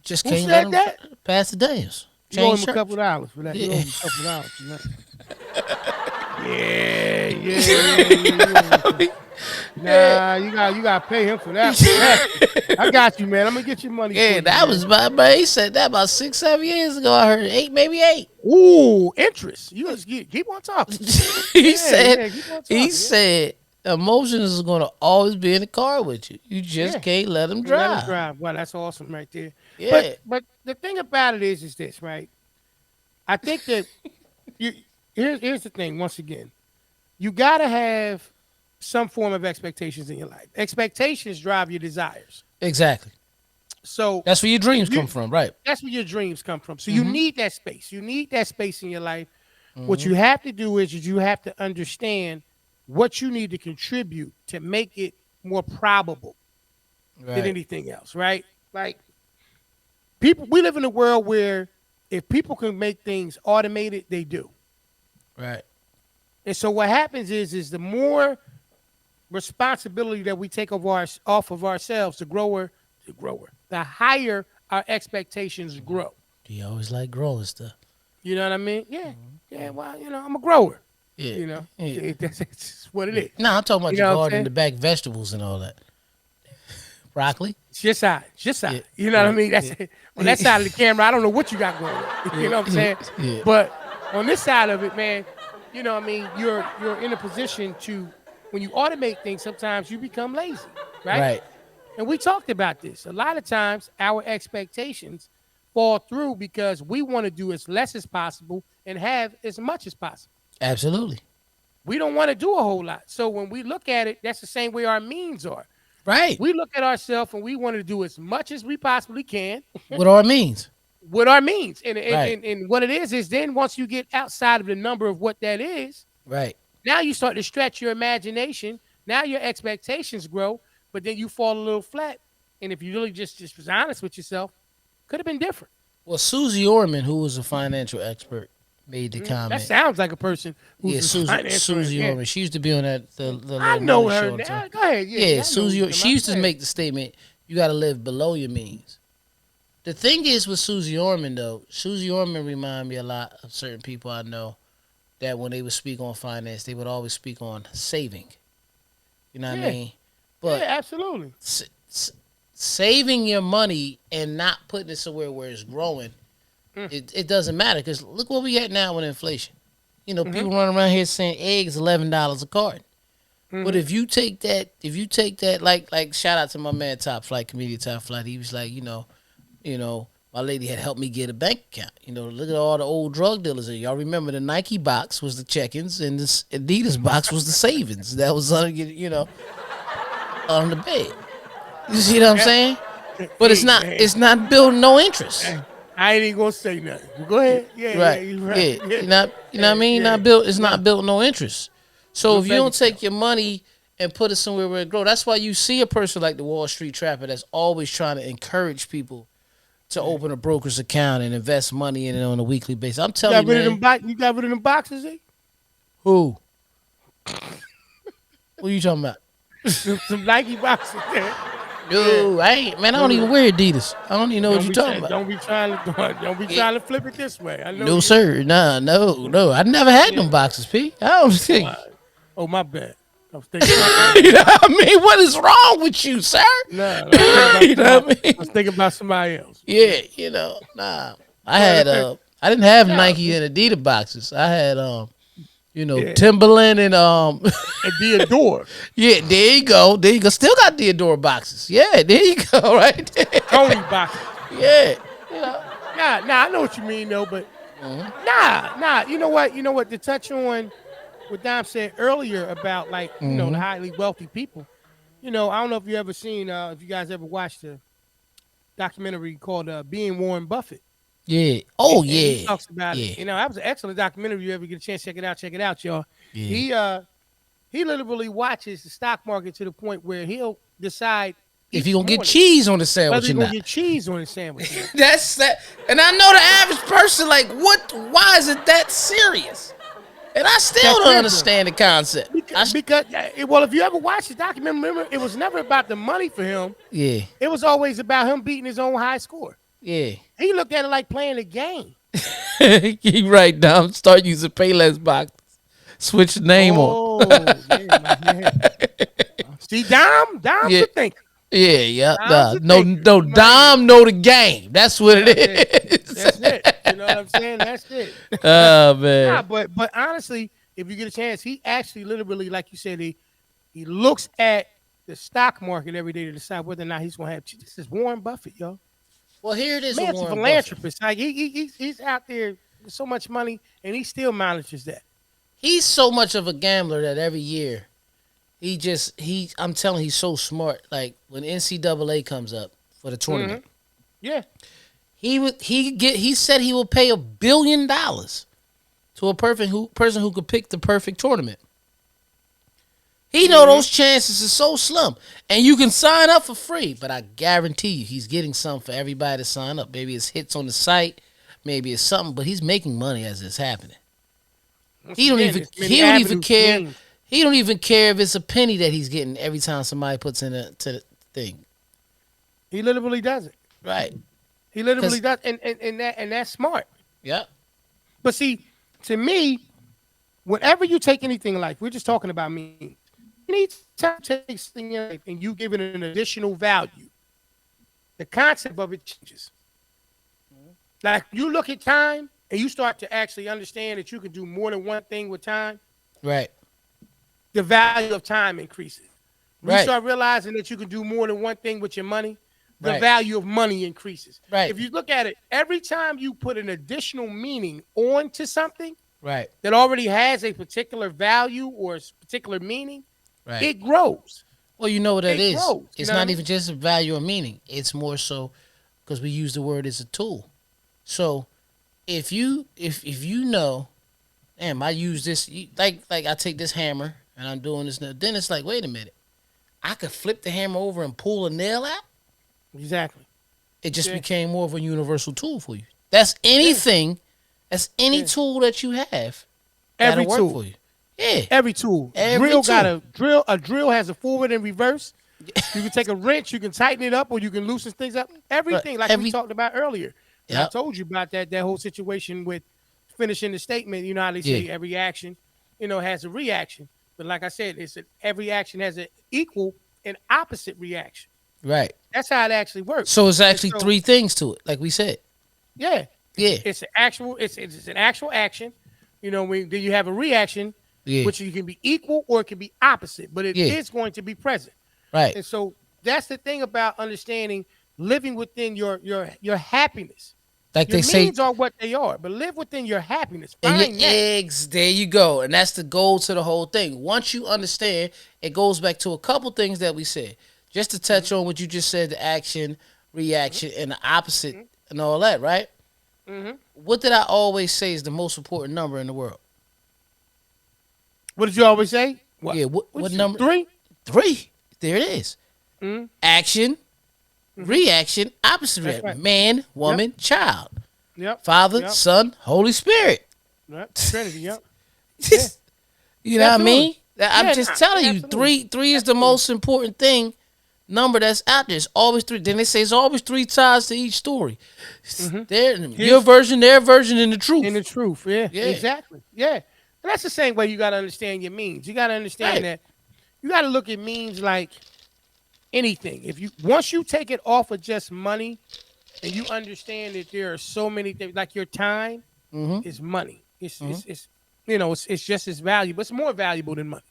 Just can't let them drive. Pastor Daniels. You owe him a couple of dollars for that. Yeah. You owe him a couple of dollars for that. Yeah. Nah, you gotta pay him for that. I got you, man. I'm gonna get your money. Yeah, that was he said that about 6-7 years ago. I heard 8, maybe 8. Ooh, interest. You just keep on talking. He said emotions is gonna always be in the car with you. You just can't let them drive. Let them drive. Well, that's awesome right there. Yeah. But the thing about it is this, right? I think that here's the thing. Once again, you gotta have some form of expectations in your life. Expectations drive your desires. Exactly. So that's where your dreams come from, right? That's where your dreams come from. So you need that space. You need that space in your life. What you have to do is you have to understand what you need to contribute to make it more probable than anything else, right? Like we live in a world where if people can make things automated, they do. Right. And so what happens is the more responsibility that we take off of ourselves, the higher our expectations grow. You always like growing stuff. You know what I mean? Yeah. Yeah, well, I'm a grower. Yeah. That's what it is. No, I'm talking about your garden, the back vegetables and all that. Broccoli? It's your side. Yeah. You know what I mean? That's on that side of the camera, I don't know what you got going on. You know what I'm saying? Yeah. But on this side of it, man, you know what I mean? You're in a position to, when you automate things, sometimes you become lazy, right? Right. And we talked about this. A lot of times our expectations fall through because we want to do as less as possible and have as much as possible. Absolutely. We don't want to do a whole lot. So when we look at it, that's the same way our means are. Right. We look at ourselves and we want to do as much as we possibly can. With our means. With our means. And what it is then once you get outside of the number of what that is, right. Now you start to stretch your imagination. Now your expectations grow, but then you fall a little flat. And if you really just was honest with yourself, could have been different. Well, Susie Orman, who was a financial expert, made the comment. That sounds like a person who's Susie Orman. She used to be on that the I know her. Go ahead. Yeah, Susie. She used to make the statement, you got to live below your means. The thing is with Susie Orman, though, Susie Orman remind me a lot of certain people I know that when they would speak on finance, they would always speak on saving. You know what I mean? But absolutely. Saving your money and not putting it somewhere where it's growing, it doesn't matter, because look where we at now with inflation. People running around here saying eggs $11 a carton. But if you take that, like shout out to my man comedian Top Flight, he was like, my lady had helped me get a bank account. Look at all the old drug dealers. Y'all remember the Nike box was the check-ins and this Adidas box was the savings. That was on the bed. You see what I'm saying? But it's not building no interest. I ain't even gonna say nothing. Go ahead. Yeah, right. Yeah, you're right. Yeah. You know what I mean? Not built. It's not built no interest. So if you don't take your money and put it somewhere where it grows, that's why you see a person like the Wall Street Trapper that's always trying to encourage people to open a broker's account and invest money in it on a weekly basis. I'm telling you, man. You got rid of them boxes, eh? Who? What are you talking about? Some Nike boxes there. No, I ain't, man. I don't even wear Adidas. I don't even know what you're talking about. Don't be trying to flip it this way. I know. No, sir. No. I never had them boxes, P. I don't think. Oh, my bad. I was thinking about You know what I mean? What is wrong with you, sir? no, You know what I mean? I was thinking about somebody else. Yeah, nah. I didn't have No, Nike and Adidas boxes. I had yeah. Timberland and And Theodore, yeah, there you go. There you go. Still got Theodore boxes. Yeah, there you go, right there. Tony boxes. Yeah. Nah, I know what you mean though, but nah. You know what? To touch on what Dom said earlier about like the highly wealthy people. I don't know if you ever seen, if you guys ever watched a documentary called "Being Warren Buffett." Yeah. Oh And yeah. he talks about Yeah. it. That was an excellent documentary. If you ever get a chance, check it out, y'all. Yeah. He literally watches the stock market to the point where he'll decide If each you gonna get morning cheese on the sandwich whether or he's gonna not. get cheese on his sandwich. That's that. And I know the average person like, what? Why is it that serious? And I still don't understand the concept. Because if you ever watch the documentary, remember it was never about the money for him. Yeah. It was always about him beating his own high score. Yeah. He looked at it like playing a game. You right, Dom. Start using Payless box. Switch the name on. Yeah. See, Dom's a thinker. Yeah. Dom's a No, thinker. Dom know the game. That's what it is. That's it. You know what I'm saying? That's it. Oh man. But honestly, if you get a chance, he actually literally, like you said, he looks at the stock market every day to decide whether or not he's gonna have. This is Warren Buffett, y'all. Well, here it is. Man's a philanthropist. Like he's out there with so much money, and he still manages that. He's so much of a gambler that every year, I'm telling you, he's so smart. Like when NCAA comes up for the tournament, Yeah, he said he will pay $1 billion to a person who could pick the perfect tournament. He know those chances are so slim, and you can sign up for free. But I guarantee you, he's getting something for everybody to sign up. Maybe it's hits on the site, maybe it's something, but he's making money as it's happening. He don't even care. He don't even care if it's a penny that he's getting every time somebody puts in to the thing. He literally does it. Right. He literally does, and that's smart. Yeah. But see, to me, whenever you take anything in life, we're just talking about me. Anytime you take something in life and you give it an additional value, the concept of it changes. Like you look at time and you start to actually understand that you can do more than one thing with time. Right. The value of time increases. When Right. you start realizing that you can do more than one thing with your money, the value of money increases. Right. If you look at it, every time you put an additional meaning onto something Right. that already has a particular value or a particular meaning, Right. it grows. Well, you know what that is. Grows, It's not even just a value or meaning. It's more so because we use the word as a tool. So if you know, damn, I use this like I take this hammer and I'm doing this now. Then it's like, wait a minute, I could flip the hammer over and pull a nail out. Exactly. It just became more of a universal tool for you. That's anything. That's any tool that you have. Every work tool for you. Yeah. Every tool. A drill has a forward and reverse. You can take a wrench, you can tighten it up, or you can loosen things up. Everything, we talked about earlier. I told you about that whole situation with finishing the statement. You know how they say every action, has a reaction. But like I said, every action has an equal and opposite reaction. Right. That's how it actually works. So it's actually three things to it, like we said. Yeah. Yeah. It's an actual action. Then you have a reaction, which you can be equal or it can be opposite, but it is going to be present. Right. And so that's the thing about understanding living within your happiness. Like your they say, needs are what they are, but live within your happiness. And your eggs, there you go. And that's the goal to the whole thing. Once you understand, it goes back to a couple things that we said. Just to touch on what you just said, the action, reaction, and the opposite and all that, right? Mm-hmm. What did I always say is the most important number in the world? What did you always say? What? Yeah, what number? 3? 3. There it is. Mm-hmm. Action, reaction, opposite reaction. Right. Man, woman, child. Yep. Father, Son, Holy Spirit. Yep. Trinity, yep. You know what I mean? I'm just telling you, three is the most important thing number that's out there. It's always 3. Then they say it's always 3 sides to each story. Your version, their version, and the truth. And the truth, yeah. Exactly. Yeah. And that's the same way you got to understand your means. You got to understand that you got to look at means like anything. If you once you take it off of just money and you understand that there are so many things, like your time Mm-hmm. is money. Mm-hmm. It's just as valuable. It's more valuable than money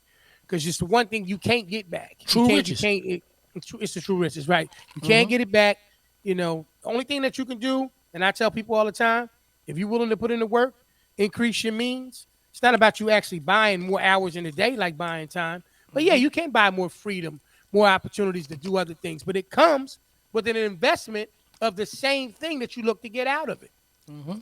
because it's the one thing you can't get back. True You riches. can't. It's the true riches, right? You can't Mm-hmm. get it back. The only thing that you can do, and I tell people all the time, if you're willing to put in the work, increase your means. It's not about you actually buying more hours in a day, like buying time. But yeah, Mm-hmm. you can buy more freedom, more opportunities to do other things. But it comes with an investment of the same thing that you look to get out of it. Mm-hmm.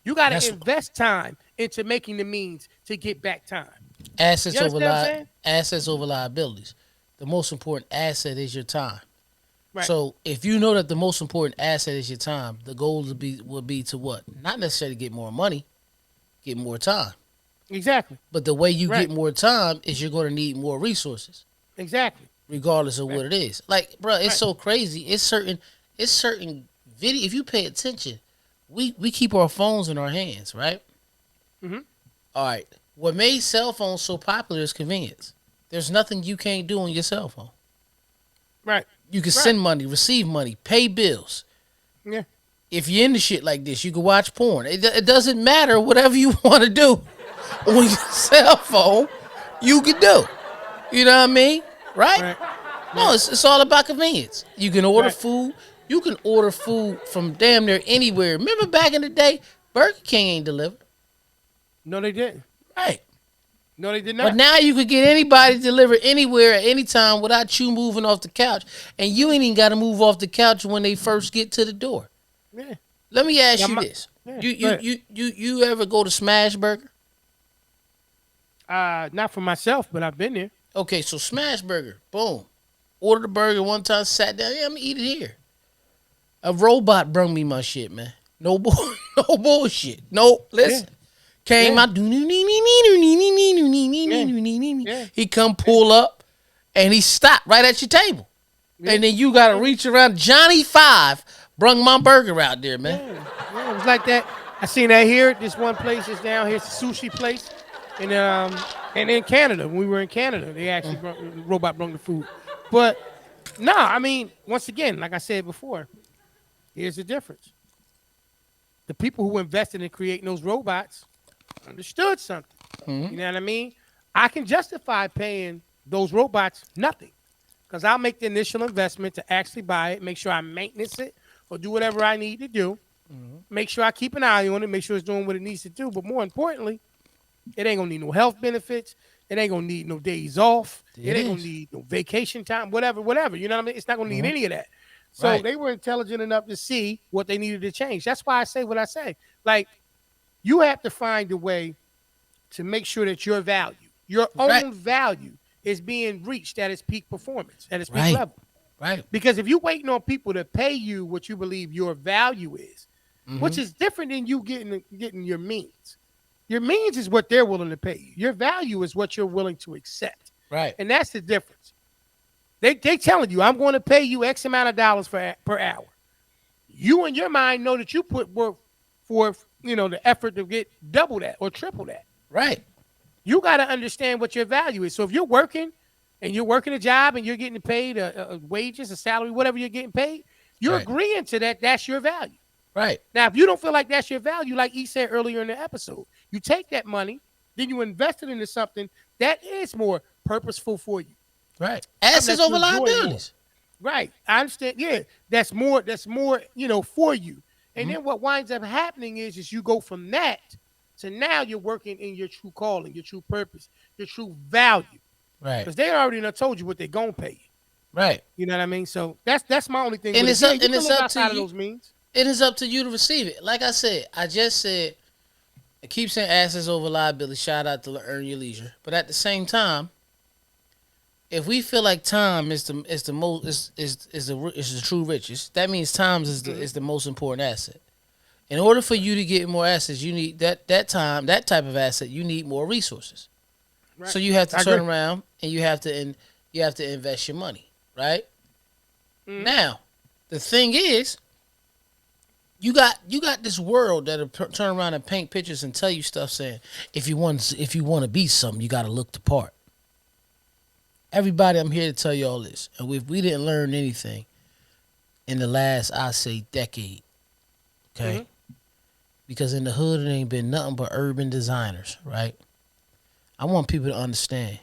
You got to That's invest time into making the means to get back time. You assets over understand what I'm saying? assets over liabilities. The most important asset is your time. Right. So if you know that the most important asset is your time, the goal would be to what? Not necessarily get more money, get more time. Exactly. But the way you get Right. more time is you're going to need more resources, Exactly. regardless of Right. what it is. Like, bro, it's Right. so crazy. It's certain video. If you pay attention, we keep our phones in our hands, right? Mm-hmm. All right. What made cell phones so popular is convenience. There's nothing you can't do on your cell phone. Right. You can Right. send money, receive money, pay bills. Yeah. If you're into shit like this, you can watch porn. It doesn't matter. Whatever you want to do on your cell phone, you can do. You know what I mean? Right? Right. No, Right. it's all about convenience. You can order Right. food. You can order food from damn near anywhere. Remember back in the day, Burger King ain't delivered. No, they didn't. Right. No, they did But not. now you could get anybody delivered anywhere at any time without you moving off the couch. And you ain't even got to move off the couch when they first get to the door. Yeah. Let me ask Now, you this. yeah. You Go you, ahead. you you you ever go to Smash Burger? Not for myself, but I've been there. Okay, so Smash Burger, boom. Ordered a burger one time, sat down, yeah, I'm gonna eat it here. A robot brung me my shit, man. No bull, no bullshit. No, Yeah. listen. Came Yeah. out, Yeah. Yeah. he come pull up and he stopped right at your table. Yeah. And then you gotta reach around. Johnny Five brung my burger out there, man. Yeah. Yeah. It was like that. I seen that here. This one place is down here. It's a sushi place. And in Canada, when we were in Canada, they actually the robot brought the food. But no, I mean, once again, like I said before, here's the difference. The people who invested in creating those robots understood something. You know what I mean? I can justify paying those robots nothing because I'll make the initial investment to actually buy it, make sure I maintenance it or do whatever I need to do, make sure I keep an eye on it, make sure it's doing what it needs to do. But more importantly, it ain't gonna need no health benefits. It ain't gonna need no days off. It ain't gonna need no vacation time, whatever. You know what I mean? It's not gonna need any of that. So Right. they were intelligent enough to see what they needed to change. That's why I say what I say. Like, you have to find a way to make sure that your Right. own value, is being reached at its peak performance, at its peak Right. level. Right. Because if you're waiting on people to pay you what you believe your value is, which is different than you getting your means. Your means is what they're willing to pay you. Your value is what you're willing to accept. Right. And that's the difference. They telling you, I'm going to pay you X amount of dollars per hour. You in your mind know that you put work forth, the effort to get double that or triple that. Right. You got to understand what your value is. So if you're working and you're working a job and you're getting paid a wages, a salary, whatever you're getting paid, you're Right. agreeing to that. That's your value. Right. Now, if you don't feel like that's your value, like E said earlier in the episode, you take that money, then you invest it into something that is more purposeful for you. Right. Something Assets that you over enjoy more. liabilities. Right. I understand. Yeah. That's more, for you. And then what winds up happening is you go from that to now you're working in your true calling, your true purpose, your true value. Right. Because they already done told you what they're gonna pay you. Right. You know what I mean? So that's my only thing. And with it's it. up- Yeah, you and can it's live up to outside of you. those means. It is up to you to receive it. Like I said, I just said, I keep saying assets over liability. Shout out to Earn Your Leisure. But at the same time, if we feel like time is the most is the true riches, that means time is the most important asset. In order for you to get more assets, you need that time, that type of asset. You need more resources. Right. So you have to I turn agree. around and you have to invest your money, right? Now, the thing is, you got this world that'll turn around and paint pictures and tell you stuff saying if you want to be something, you got to look the part. Everybody, I'm here to tell you all this. And if we didn't learn anything in the last, I say, decade, okay? Because in the hood, it ain't been nothing but urban designers, right? I want people to understand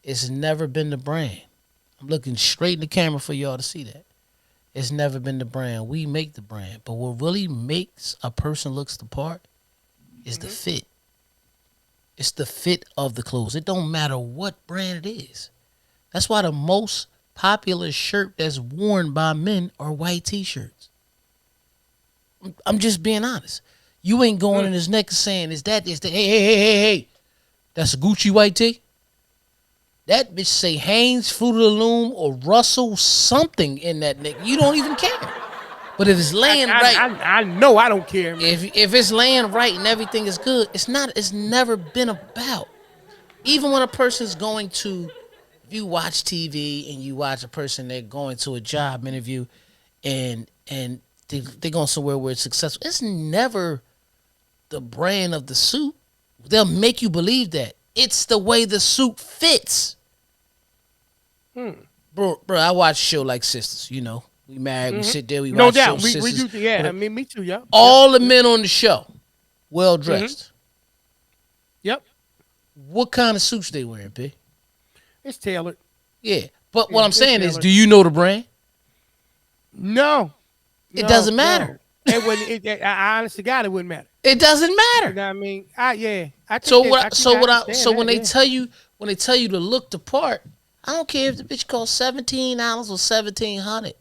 it's never been the brand. I'm looking straight in the camera for y'all to see that. It's never been the brand. We make the brand. But what really makes a person looks the part is the fit. It's the fit of the clothes. It don't matter what brand it is. That's why the most popular shirt that's worn by men are white t-shirts. I'm just being honest. You ain't going in his neck and saying, is that, hey. That's a Gucci white tee? That bitch say Hanes, Fruit of the Loom, or Russell something in that neck. You don't even care. But if it's laying right, I know I don't care, man. If it's laying right and everything is good, it's never been about. Even when a person's going to, if you watch TV and you watch a person, they're going to a job interview and they're going somewhere where it's successful, it's never the brand of the suit. They'll make you believe that. It's the way the suit fits. Bro, I watch a show like Sisters, you know. We married, we sit there, we watch show Sisters. We do, yeah, I mean, me too, yeah. All the men on the show, well dressed. Yep. What kind of suits they wearing, B? It's tailored. Yeah, but what I'm saying is, do you know the brand? No. It doesn't matter. No. It wouldn't. I honestly, God, it wouldn't matter. It doesn't matter. You know what I mean? Yeah. When they tell you to look the part, I don't care if the bitch costs $17 or $1,700.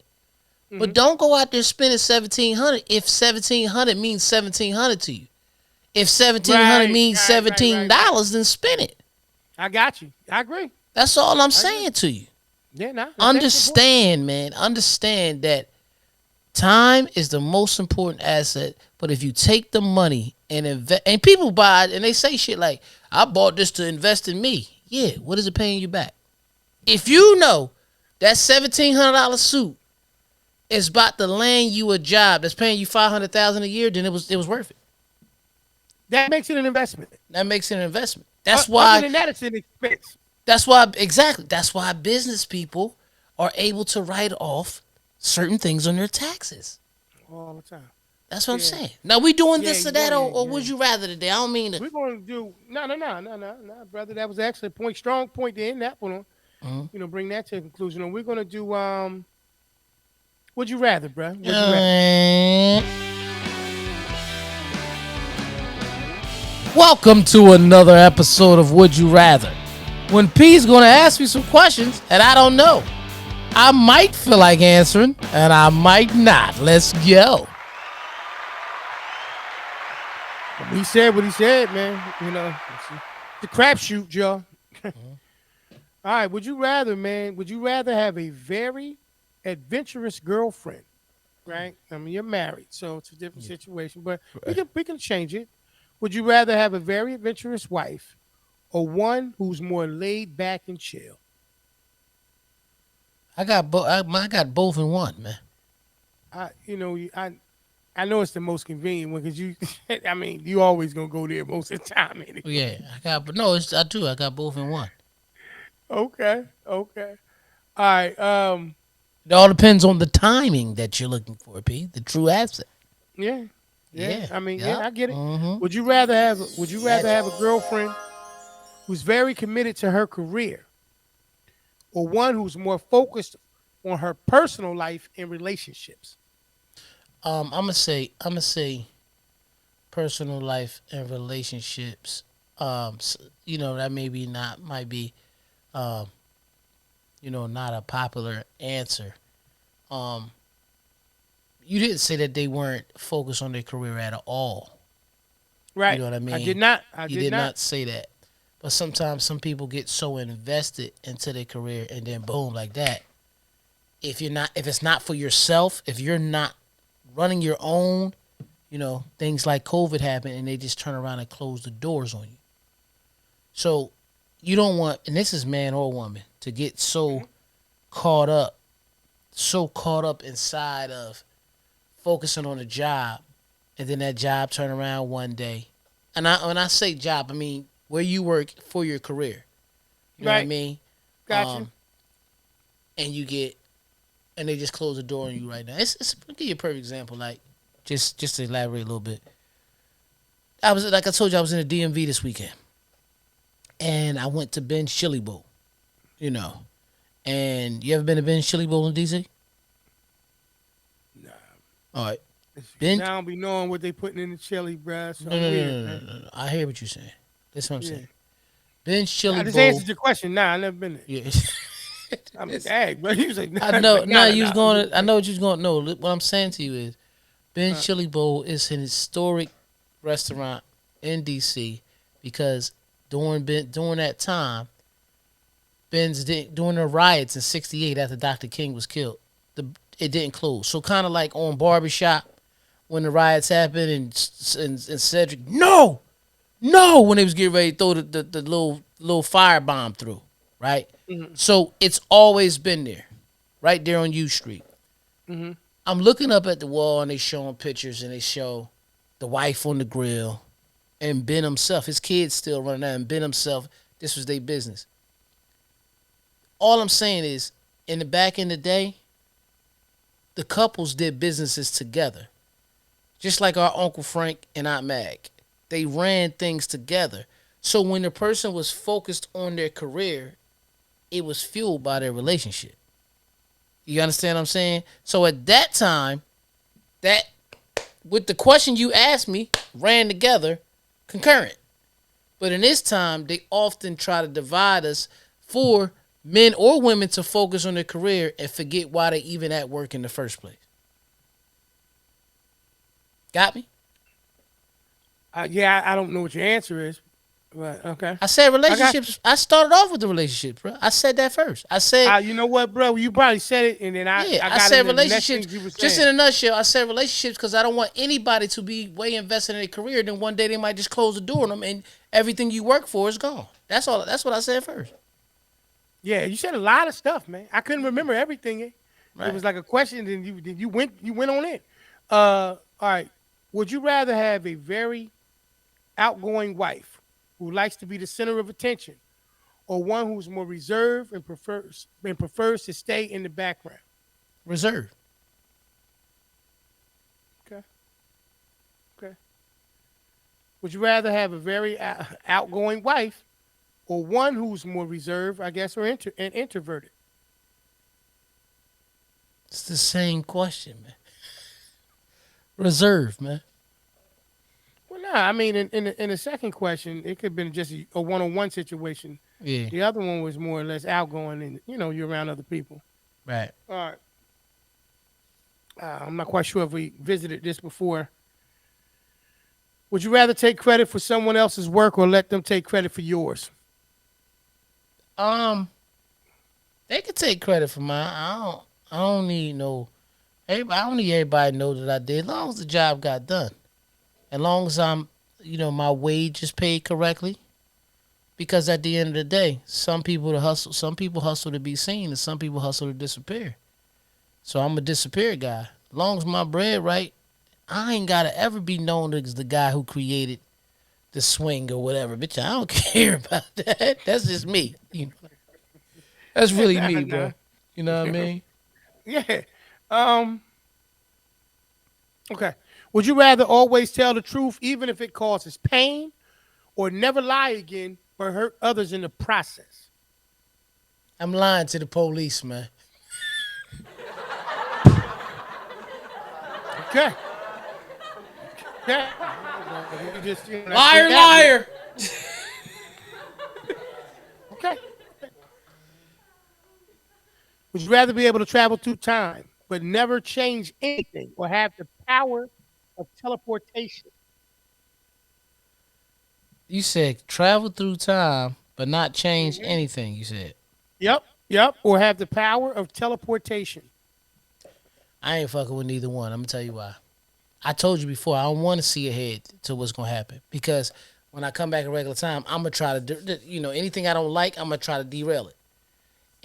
But don't go out there spending $1,700 if $1,700 means $1,700 to you. If $1,700 means $17, then spend it. I got you. I agree. That's all I'm saying to you. Yeah, nah. Understand, man. Understand that time is the most important asset. But if you take the money and invest, and people buy it and they say shit like, I bought this to invest in me. Yeah, what is it paying you back? If you know that $1,700 suit is about to land you a job that's paying you $500,000 a year, then it was worth it. That makes it an investment. That's why. Other than that, it's an expense. That's why business people are able to write off certain things on their taxes. All the time. That's what I'm saying. Now, we doing this or that, or would you rather today? I don't mean to. We're going to do, no, brother. That was actually a strong point to end that one on. Bring that to a conclusion. And we're going to do, would you rather, bro? Would you rather? Welcome to another episode of Would You Rather. When P's going to ask me some questions and I don't know, I might feel like answering and I might not. Let's go. He said what he said, man. It's a crapshoot, y'all. All right, would you rather, man? Would you rather have a very adventurous girlfriend, right? I mean, you're married, so it's a different situation, but we can change it. Would you rather have a very adventurous wife or one who's more laid back and chill? I got both in one, man. I know it's the most convenient one because you always gonna go there most of the time. Anyway. Yeah, I do. I got both in one. Okay. All right. It all depends on the timing that you're looking for, P. The true asset. Yeah. I mean, I get it. Mm-hmm. Would you rather have a girlfriend who's very committed to her career, or one who's more focused on her personal life and relationships? I'm gonna say personal life and relationships. That might be not a popular answer. You didn't say that they weren't focused on their career at all. Right. You know what I mean? I did not. You did not say that. But sometimes some people get so invested into their career and then boom, like that. If it's not for yourself, if you're not running your own, things like COVID happen and they just turn around and close the doors on you. So you don't want, and this is man or woman, to get so caught up inside of focusing on a job, and then that job turn around one day. And when I say job, I mean where you work for your career. You know what I mean? Gotcha. And you get, and they just close the door on you right now. I'll give you a perfect example. Like, just to elaborate a little bit. Like I told you, I was in the DMV this weekend, and I went to Ben's Chili Bowl. You know, and you ever been to Ben's Chili Bowl in DC? Nah. All right. I don't be knowing what they putting in the chili, bruh. So No. I hear what you're saying. That's what I'm saying. Ben's Chili I Bowl. just answered your question. Nah, I never been there. Yeah. I mean, dang, bro. You was like, nah, I know. nah, You was nah. going. I know what you was going. No, what I'm saying to you is, Ben's Chili Bowl is an historic restaurant in DC because during that time, during the riots in '68 after Dr. King was killed, it didn't close. So kind of like on Barbershop when the riots happened and Cedric, no, when they was getting ready to throw the little firebomb through, right? Mm-hmm. So it's always been there, right there on U Street. Mm-hmm. I'm looking up at the wall and they showing pictures and they show the wife on the grill and Ben himself, his kids still running out, and Ben himself, this was their business. All I'm saying is, back in the day, the couples did businesses together. Just like our Uncle Frank and Aunt Mag. They ran things together. So when the person was focused on their career, it was fueled by their relationship. You understand what I'm saying? So at that time, that with the question you asked me, ran together concurrent. But in this time, they often try to divide us for men or women to focus on their career and forget why they even at work in the first place. Got me? Yeah, I don't know what your answer is, but okay. I said relationships. I started off with the relationships, bro. I said that first. I said, you know what, bro? You probably said it, and then I got said into the next relationships. things you were Just saying. in a nutshell, I said relationships because I don't want anybody to be way invested in their career. Then one day they might just close the door on them, and everything you work for is gone. That's all. That's what I said first. Yeah, you said a lot of stuff, man. I couldn't remember everything. Right. It was like a question, and you went on it. All right. Would you rather have a very outgoing wife who likes to be the center of attention, or one who's more reserved and prefers to stay in the background? Reserve. Okay. Okay. Would you rather have a very outgoing wife, or one who's more reserved, I guess, or and introverted? It's the same question, man. Reserve, man. Well, no, I mean, in the second question, it could have been just a one-on-one situation. Yeah. The other one was more or less outgoing, and you're around other people. Right. All right. I'm not quite sure if we visited this before. Would you rather take credit for someone else's work or let them take credit for yours? They could take credit for mine. I don't need no. I don't need everybody to know that I did. As long as the job got done, as long as my wage is paid correctly. Because at the end of the day, some people hustle to be seen, and some people hustle to disappear. So I'm a disappear guy. As long as my bread right, I ain't gotta ever be known as the guy who created the swing or whatever. Bitch, I don't care about that. That's just me. That's really me, bro. You know what I mean? Yeah. Okay. Would you rather always tell the truth even if it causes pain, or never lie again but hurt others in the process? I'm lying to the police, man. Okay. Okay. Liar. Okay. Would you rather be able to travel through time but never change anything, or have the power of teleportation? You said travel through time but not change anything, you said. Yep. Or have the power of teleportation. I ain't fucking with neither one. I'm gonna tell you why. I told you before, I don't want to see ahead to what's gonna happen, because when I come back in regular time, I'm gonna try to, anything I don't like, I'm gonna try to derail it.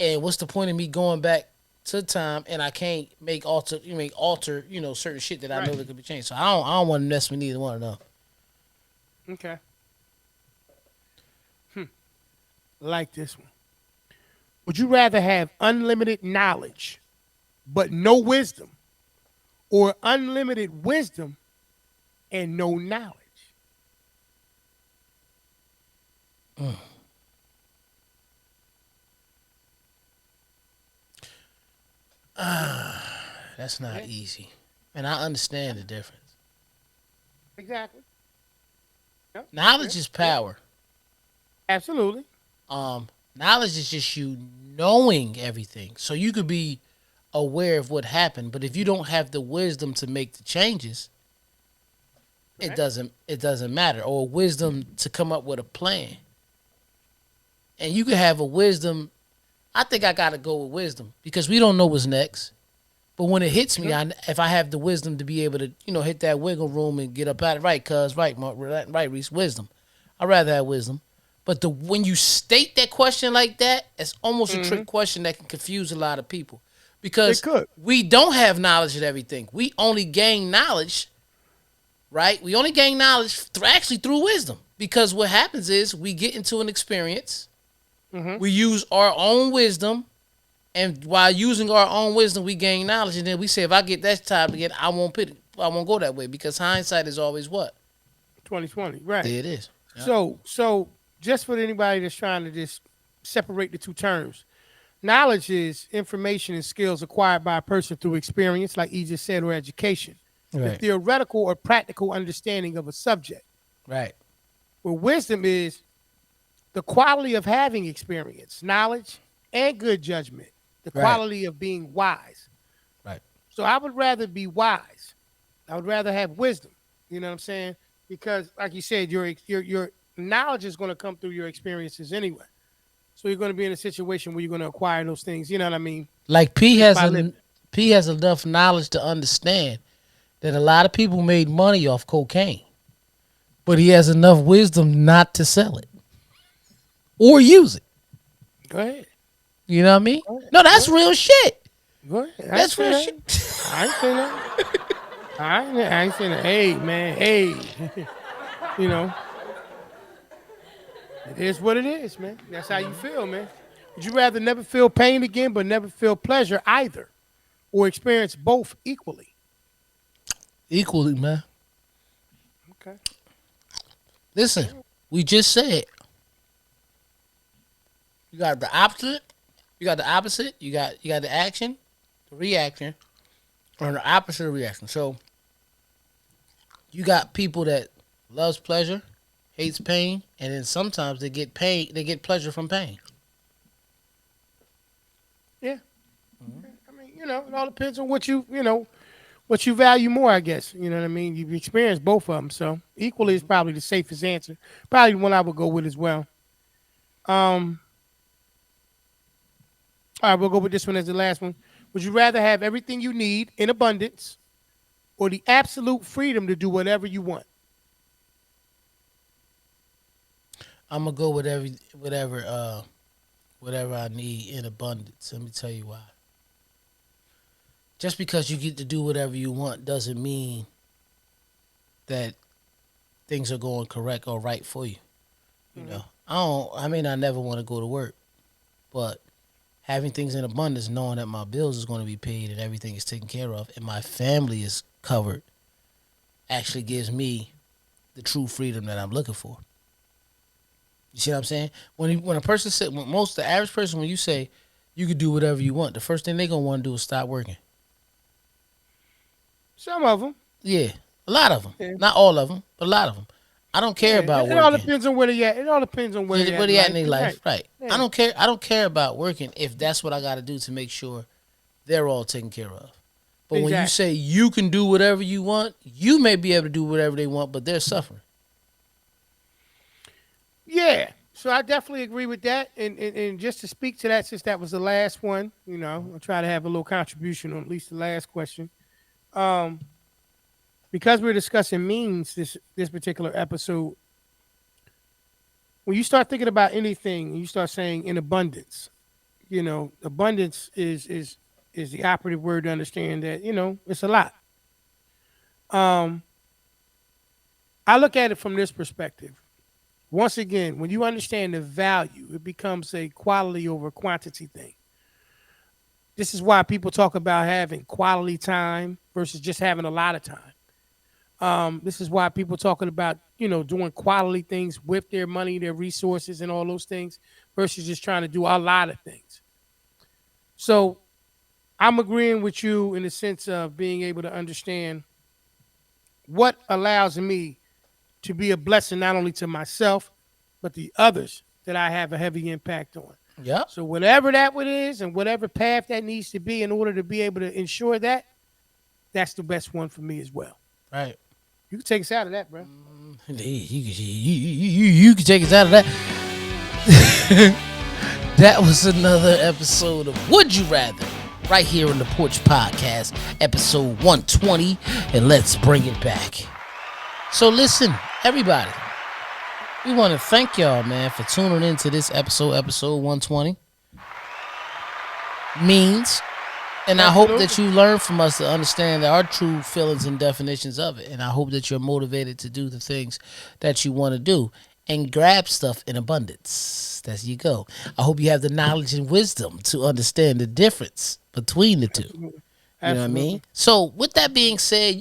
And what's the point of me going back to time and I can't alter, certain shit that I know that could be changed. So I don't want to mess with neither one of them. Okay. Like this one. Would you rather have unlimited knowledge but no wisdom, or unlimited wisdom and no knowledge? That's not Yeah, easy. And I understand the difference. exactly. Yep. Knowledge Yep. is Yep. power. Absolutely. Knowledge is just you knowing everything. So you could be aware of what happened, but if you don't have the wisdom to make the changes, Right. it doesn't matter. Or wisdom to come up with a plan. And you could have a wisdom. I think I gotta go with wisdom because we don't know what's next. But when it hits me, Mhm. if I have the wisdom to be able to, hit that wiggle room and get up out of it, right, cuz, right, Mark, right, Reese, wisdom. I'd rather have wisdom. But when you state that question like that, it's almost a trick Mhm. question that can confuse a lot of people. It Because could. we don't have knowledge of everything. We only gain knowledge, right? We only gain knowledge actually through wisdom. Because what happens is we get into an experience, Mhm. we use our own wisdom, and while using our own wisdom, we gain knowledge. And then we say, if I get that time again, I won't go that way because hindsight is always what? 2020. Right. There it is. Yep. So just for anybody that's trying to just separate the two terms, knowledge is information and skills acquired by a person through experience, like you just said, or education. The Right. theoretical or practical understanding of a subject. Right. Where wisdom is the quality of having experience, knowledge, and good judgment. The Right. quality of being wise. Right. So I would rather be wise. I would rather have wisdom. You know what I'm saying? Because, like you said, your knowledge is going to come through your experiences anyway. So you're going to be in a situation where you're going to acquire those things. You know what I mean? Like Just by living. P has enough knowledge to understand that a lot of people made money off cocaine, but he has enough wisdom not to sell it or use it. Go ahead. You know what I mean? Go ahead. No, Go that's ahead. real shit. Go ahead. I ain't That's say real that. shit. I ain't say that. I ain't saying that. Hey, man. Hey. you know, it is what it is, man. That's how you feel, man. Would you rather never feel pain again, but never feel pleasure either, or experience both equally? Equally, man. Okay. Listen, we just said you got the opposite. You got the opposite. You got the action, the reaction, or the opposite of reaction. So you got people that loves pleasure, hates pain, and then sometimes they get pain. They get pleasure from pain. Yeah. I mean, it all depends on what you value more, I guess. You know what I mean? You've experienced both of them, so equally is probably the safest answer. Probably the one I would go with as well. Um, all right, we'll go with this one as the last one. Would you rather have everything you need in abundance or the absolute freedom to do whatever you want? I'm gonna go with whatever I need in abundance. Let me tell you why. Just because you get to do whatever you want doesn't mean that things are going correct or right for you. You Mm-hmm. know, I mean, I never want to go to work, but having things in abundance, knowing that my bills is going to be paid and everything is taken care of and my family is covered, actually gives me the true freedom that I'm looking for. You see what I'm saying? When a person said, when most the average person, when you say you could do whatever you want, the first thing they're gonna want to do is stop working. Some of them. Yeah, a lot of them, Yeah. not all of them, but a lot of them. I don't Yeah. care about It all working. depends on where they at. It all depends on where they Where at in they at in life. their You're right. life, right? I Yeah. don't care. I don't care about working if that's what I got to do to make sure they're all taken care of. But when you Exactly. say you can do whatever you want, you may be able to do whatever they want, but they're suffering. Yeah. So I definitely agree with that. And just to speak to that, since that was the last one, I'll try to have a little contribution on at least the last question. Um, because we're discussing means this particular episode, when you start thinking about anything, you start saying in abundance. Abundance is the operative word to understand that it's a lot. Um, I look at it from this perspective. once again, when you understand the value, it becomes a quality over quantity thing. This is why people talk about having quality time versus just having a lot of time. This is why people talking about doing quality things with their money, their resources, and all those things versus just trying to do a lot of things. So I'm agreeing with you in the sense of being able to understand what allows me to be a blessing not only to myself but the others that I have a heavy impact on. Yep. So whatever that one is and whatever path that needs to be in order to be able to ensure that, that's the best one for me as well. Right. You can take us out of that, bro. You can take us out of that. That was another episode of Would You Rather, right here on the Porch Podcast, episode 120, and let's bring it back. So listen, everybody, we want to thank y'all, man, for tuning into this episode 120. Means, and I hope that you learn from us to understand our true feelings and definitions of it. And I hope that you're motivated to do the things that you want to do and grab stuff in abundance. There you go. I hope you have the knowledge and wisdom to understand the difference between the two. Absolutely. You know what I mean? So with that being said,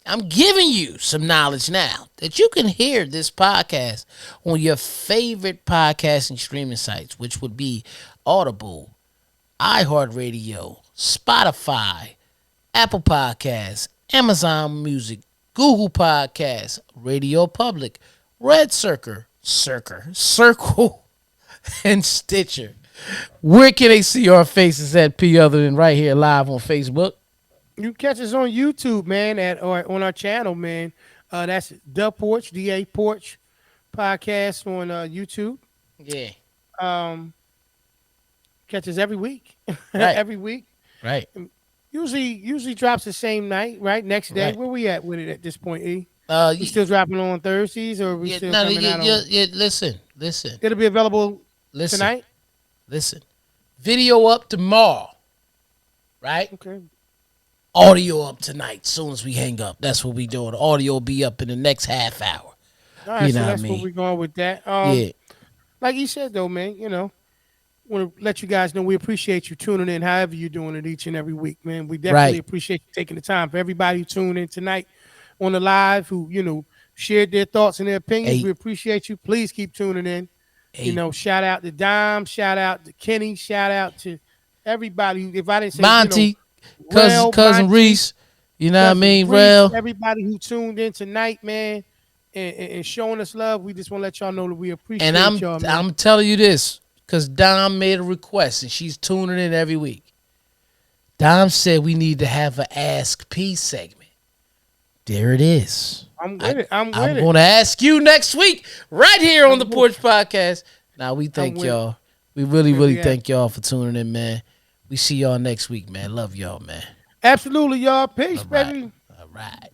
I'm giving you some knowledge now that you can hear this podcast on your favorite podcasting streaming sites, which would be Audible, iHeartRadio, Spotify, Apple Podcasts, Amazon Music, Google Podcasts, Radio Public, Red Circle, and Stitcher. Where can they see our faces at, P, other than right here live on Facebook? You catch us on YouTube, man, or on our channel, man. That's The Porch, DA Porch podcast on YouTube. Yeah. Catch us every week. Right. Every week. Right. Usually drops the same night, right? Next day. Right. Where we at with it at this point, E? We still dropping on Thursdays, or we still coming out on? Listen. It'll be available tonight? Listen. Video up tomorrow. Right? Okay. Audio up tonight. Soon as we hang up. That's what we doing. Audio will be up in the next half hour. All right, you so know that's what I mean? where we're going with that. Yeah. Like you said, though, man, want to let you guys know we appreciate you tuning in however you're doing it each and every week, man. We definitely appreciate you taking the time. For everybody who tuned in tonight on the live, who, shared their thoughts and their opinions, we appreciate you. Please keep tuning in. Shout out to Dom, shout out to Kenny, shout out to everybody. If I didn't say Monty, Rel, cousin Monty, Reese, you know what I mean, Reese, Rel. everybody who tuned in tonight, man, and showing us love, we just want to let y'all know that we appreciate y'all, man. I'm telling you this, because Dom made a request, and she's tuning in every week. Dom said we need to have an Ask P segment. There it is. I'm with it. I'm going to ask you next week, right here on the Porch Podcast. Now, we thank y'all. We really thank y'all for tuning in, man. We see y'all next week, man. Love y'all, man. Absolutely, y'all. Peace, baby. All right.